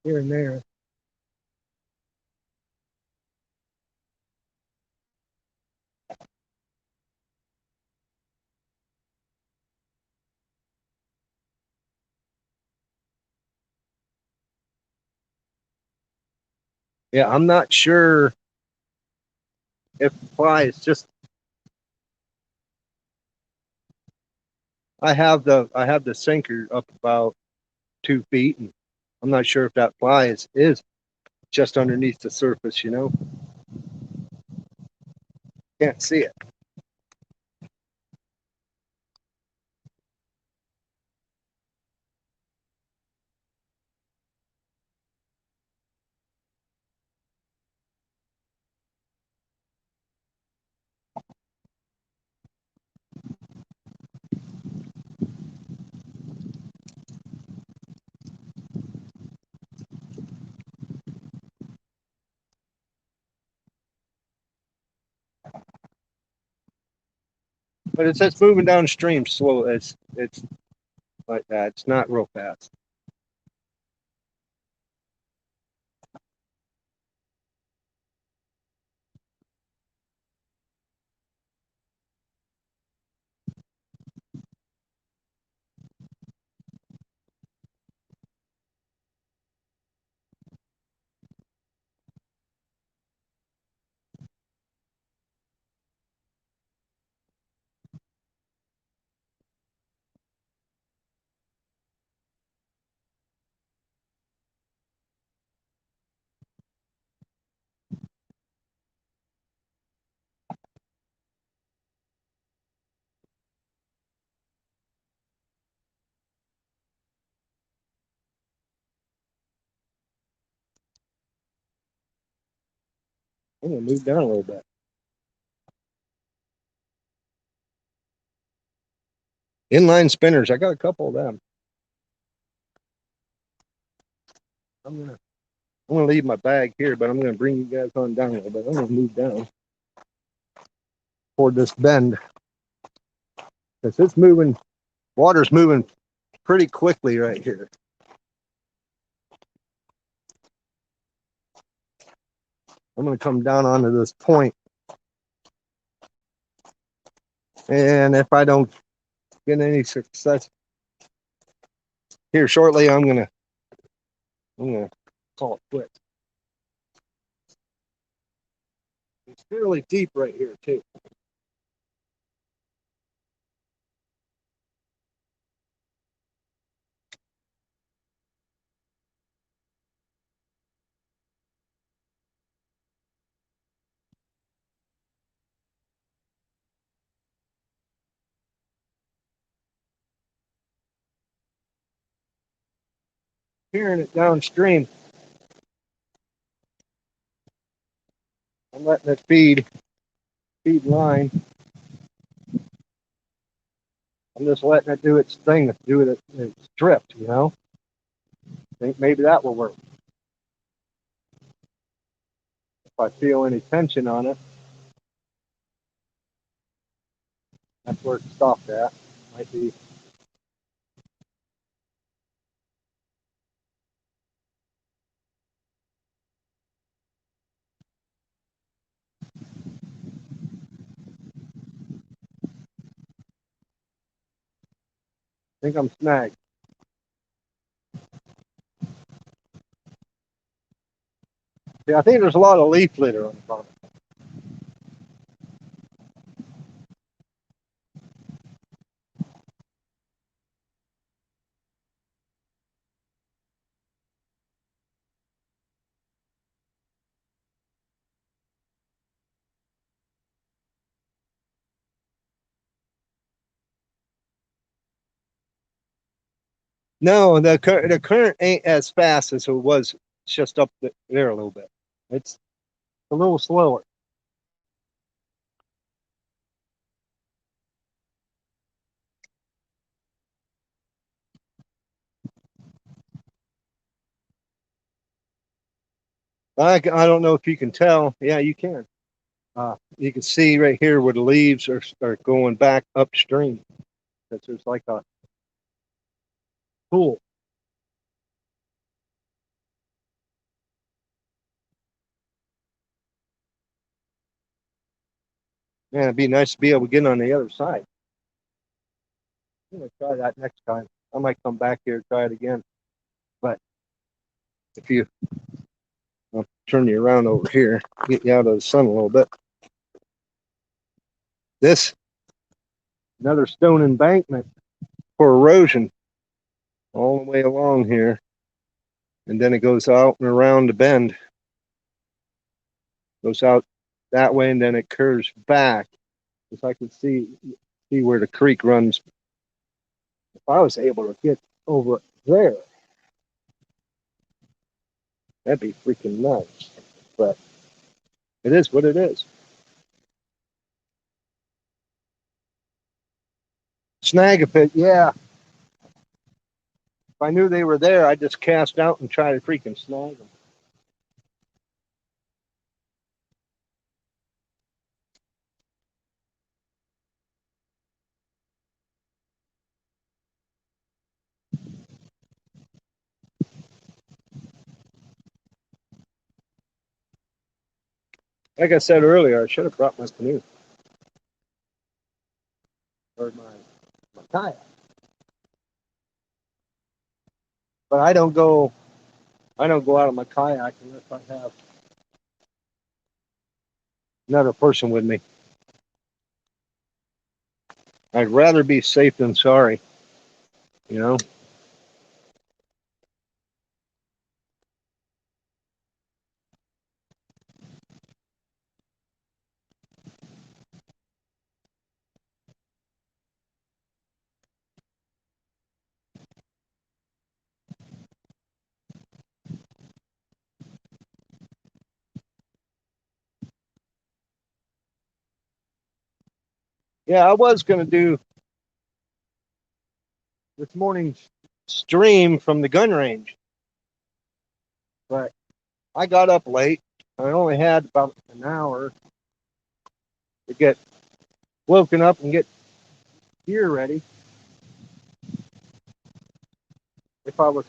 here and there. Yeah, I'm not sure if fly is just. I have the sinker up about 2 feet, and I'm not sure if that fly is just underneath the surface. Can't see it. But it's moving downstream slow. It's like that. It's not real fast. I'm gonna move down a little bit. Inline spinners. I got a couple of them. I'm gonna I'm gonna leave my bag here, but I'm gonna bring you guys on down a little bit. I'm gonna move down toward this bend because it's moving. Water's moving pretty quickly right here. I'm gonna come down onto this point, and if I don't get any success here shortly, I'm gonna call it quits. It's fairly deep right here too. Hearing it downstream, I'm letting it feed line. I'm just letting it do its thing, do it its drift. Think maybe that will work. If I feel any tension on it, that's where it stopped at. Might be. I think I'm snagged. Yeah, I think there's a lot of leaf litter on the bottom. No, the current ain't as fast as it was just up there a little bit. It's a little slower. I don't know if you can tell. Yeah, you can. You can see right here where the leaves are going back upstream. because there's like a pool. Man, it'd be nice to be able to get on the other side. I'm gonna try that next time. I might come back here and try it again. But if you, I'll turn you around over here, get you out of the sun a little bit. This, another stone embankment for erosion all the way along here. And then it goes out and around the bend. Goes out that way and then it curves back. If I could see where the creek runs. If I was able to get over there, that'd be freaking nice. But it is what it is. Snag a pit, yeah. If I knew they were there, I'd just cast out and try to freaking snag them. Like I said earlier, I should have brought my canoe or my kayak. But I don't go out of my kayak unless I have another person with me. I'd rather be safe than sorry, you know? Yeah, I was gonna do this morning's stream from the gun range, but I got up late. I only had about an hour to get woken up and get gear ready. If I was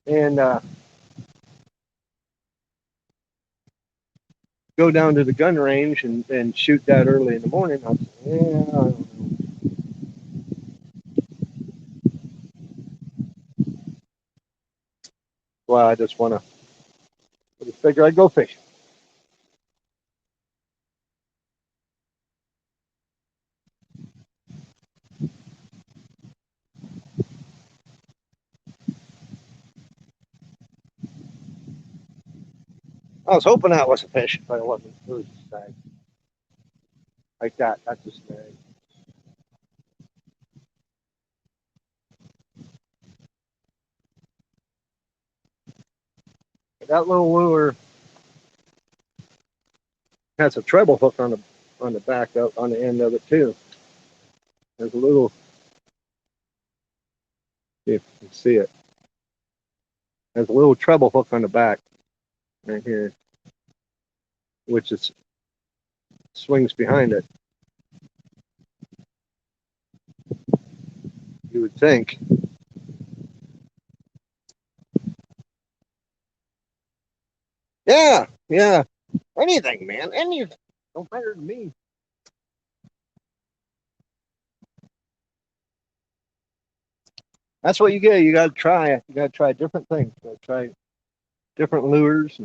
and go down to the gun range and shoot that early in the morning, I was, yeah, I don't know. Well, I just want to figure I'd go fishing. I was hoping that was a fish, but it wasn't. It was a snag. Like that. That's a snag. That little lure has a treble hook on the back on the end of it too. There's a little. See if you can see it. There's a little treble hook on the back right here, which is swings behind it. You would think. Yeah, yeah. Anything, man. Anything. Don't matter to me. That's what you get. You got to try. You got to try different things. You got to try different lures.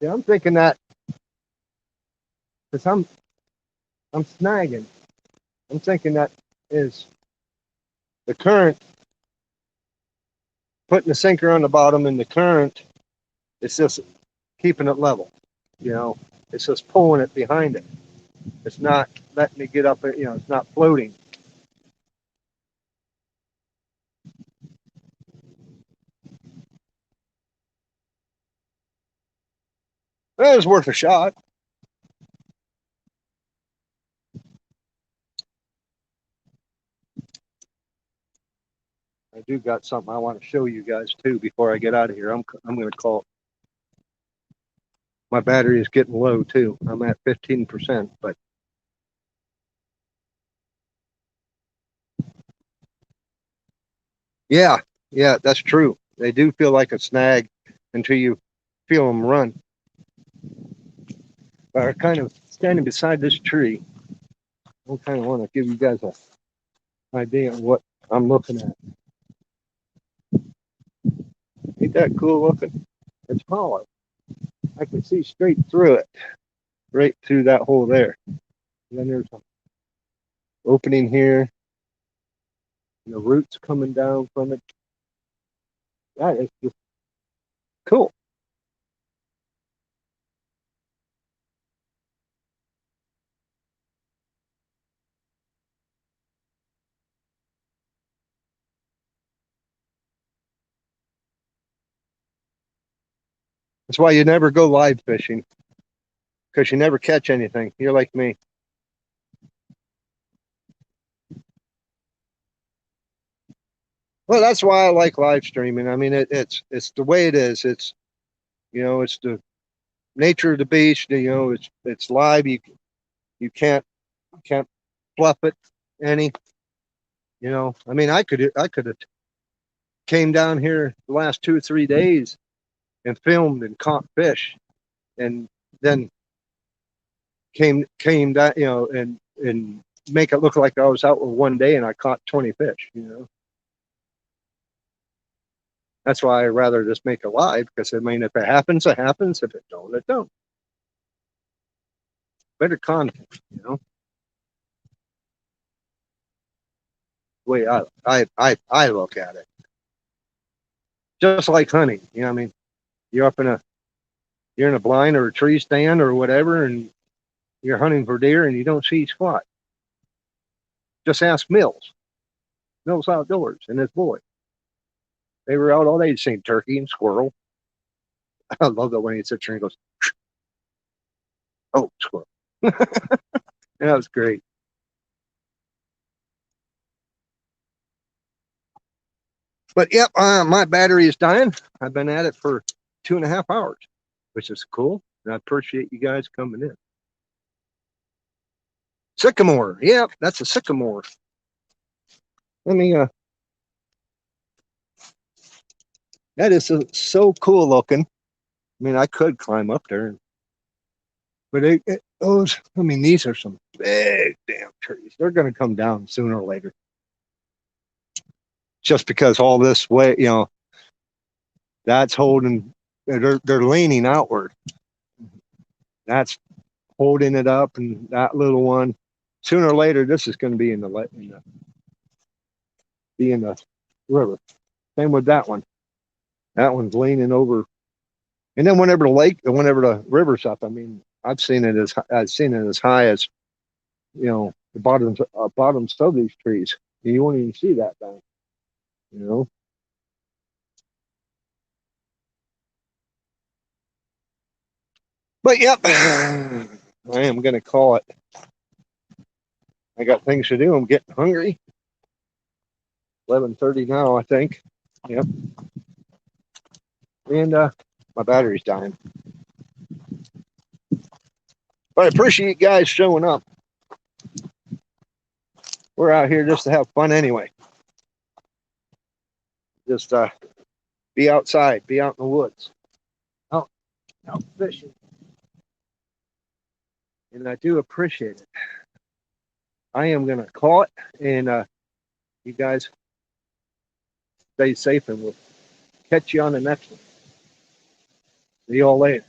Yeah, I'm thinking that because I'm snagging. I'm thinking that is the current putting the sinker on the bottom, and the current is just keeping it level. You know, it's just pulling it behind it. It's not letting me get up. You know, it's not floating. Well, it was worth a shot. I do got something I want to show you guys too before I get out of here. I'm going to call. My battery is getting low too. I'm at 15%, but yeah, yeah, that's true. They do feel like a snag until you feel them run. But I'm kind of standing beside this tree. I kind of want to give you guys an idea of what I'm looking at. Ain't that cool looking? It's hollow. I can see straight through it, right through that hole there. And then there's an opening here, and the roots coming down from it. That is just cool. That's why you never go live fishing, because you never catch anything. You're like me. Well, that's why I like live streaming. I mean, it's the way it is. It's it's the nature of the beast. It's live. You can't fluff it any. I mean, I could have came down here the last 2 or 3 days and filmed and caught fish, and then came that and make it look like I was out with one day and I caught 20 fish. That's why I rather just make it live, because I mean, if it happens, it happens. If it don't, it don't. Better content. The way I look at it. Just like hunting. I mean, you're up in a you're in a blind or a tree stand or whatever, and you're hunting for deer and you don't see squat. Just ask Mills Outdoors and his boy. They were out all day seeing turkey and squirrel. I love that when he sits there and goes, "Oh, squirrel." That was great. But yep, my battery is dying. I've been at it for 2.5 hours, which is cool. And I appreciate you guys coming in. Sycamore. Yep, that's a sycamore. Let me that is so cool looking. I mean, I could climb up there, but I mean, these are some big damn trees. They're going to come down sooner or later. Just because all this way, that's holding. They're leaning outward. That's holding it up, and that little one. Sooner or later, this is going to be in the river. Same with that one. That one's leaning over. And then whenever the river's up, I mean, I've seen it as high as the bottoms of these trees. You won't even see that thing. You know. But yep, I am gonna call it. I got things to do. I'm getting hungry. 11:30 now, I think. Yep. And my battery's dying. But I appreciate you guys showing up. We're out here just to have fun anyway. Just be outside, be out in the woods, out fishing. And I do appreciate it. I am gonna call it, and you guys stay safe, and we'll catch you on the next one. See you all later.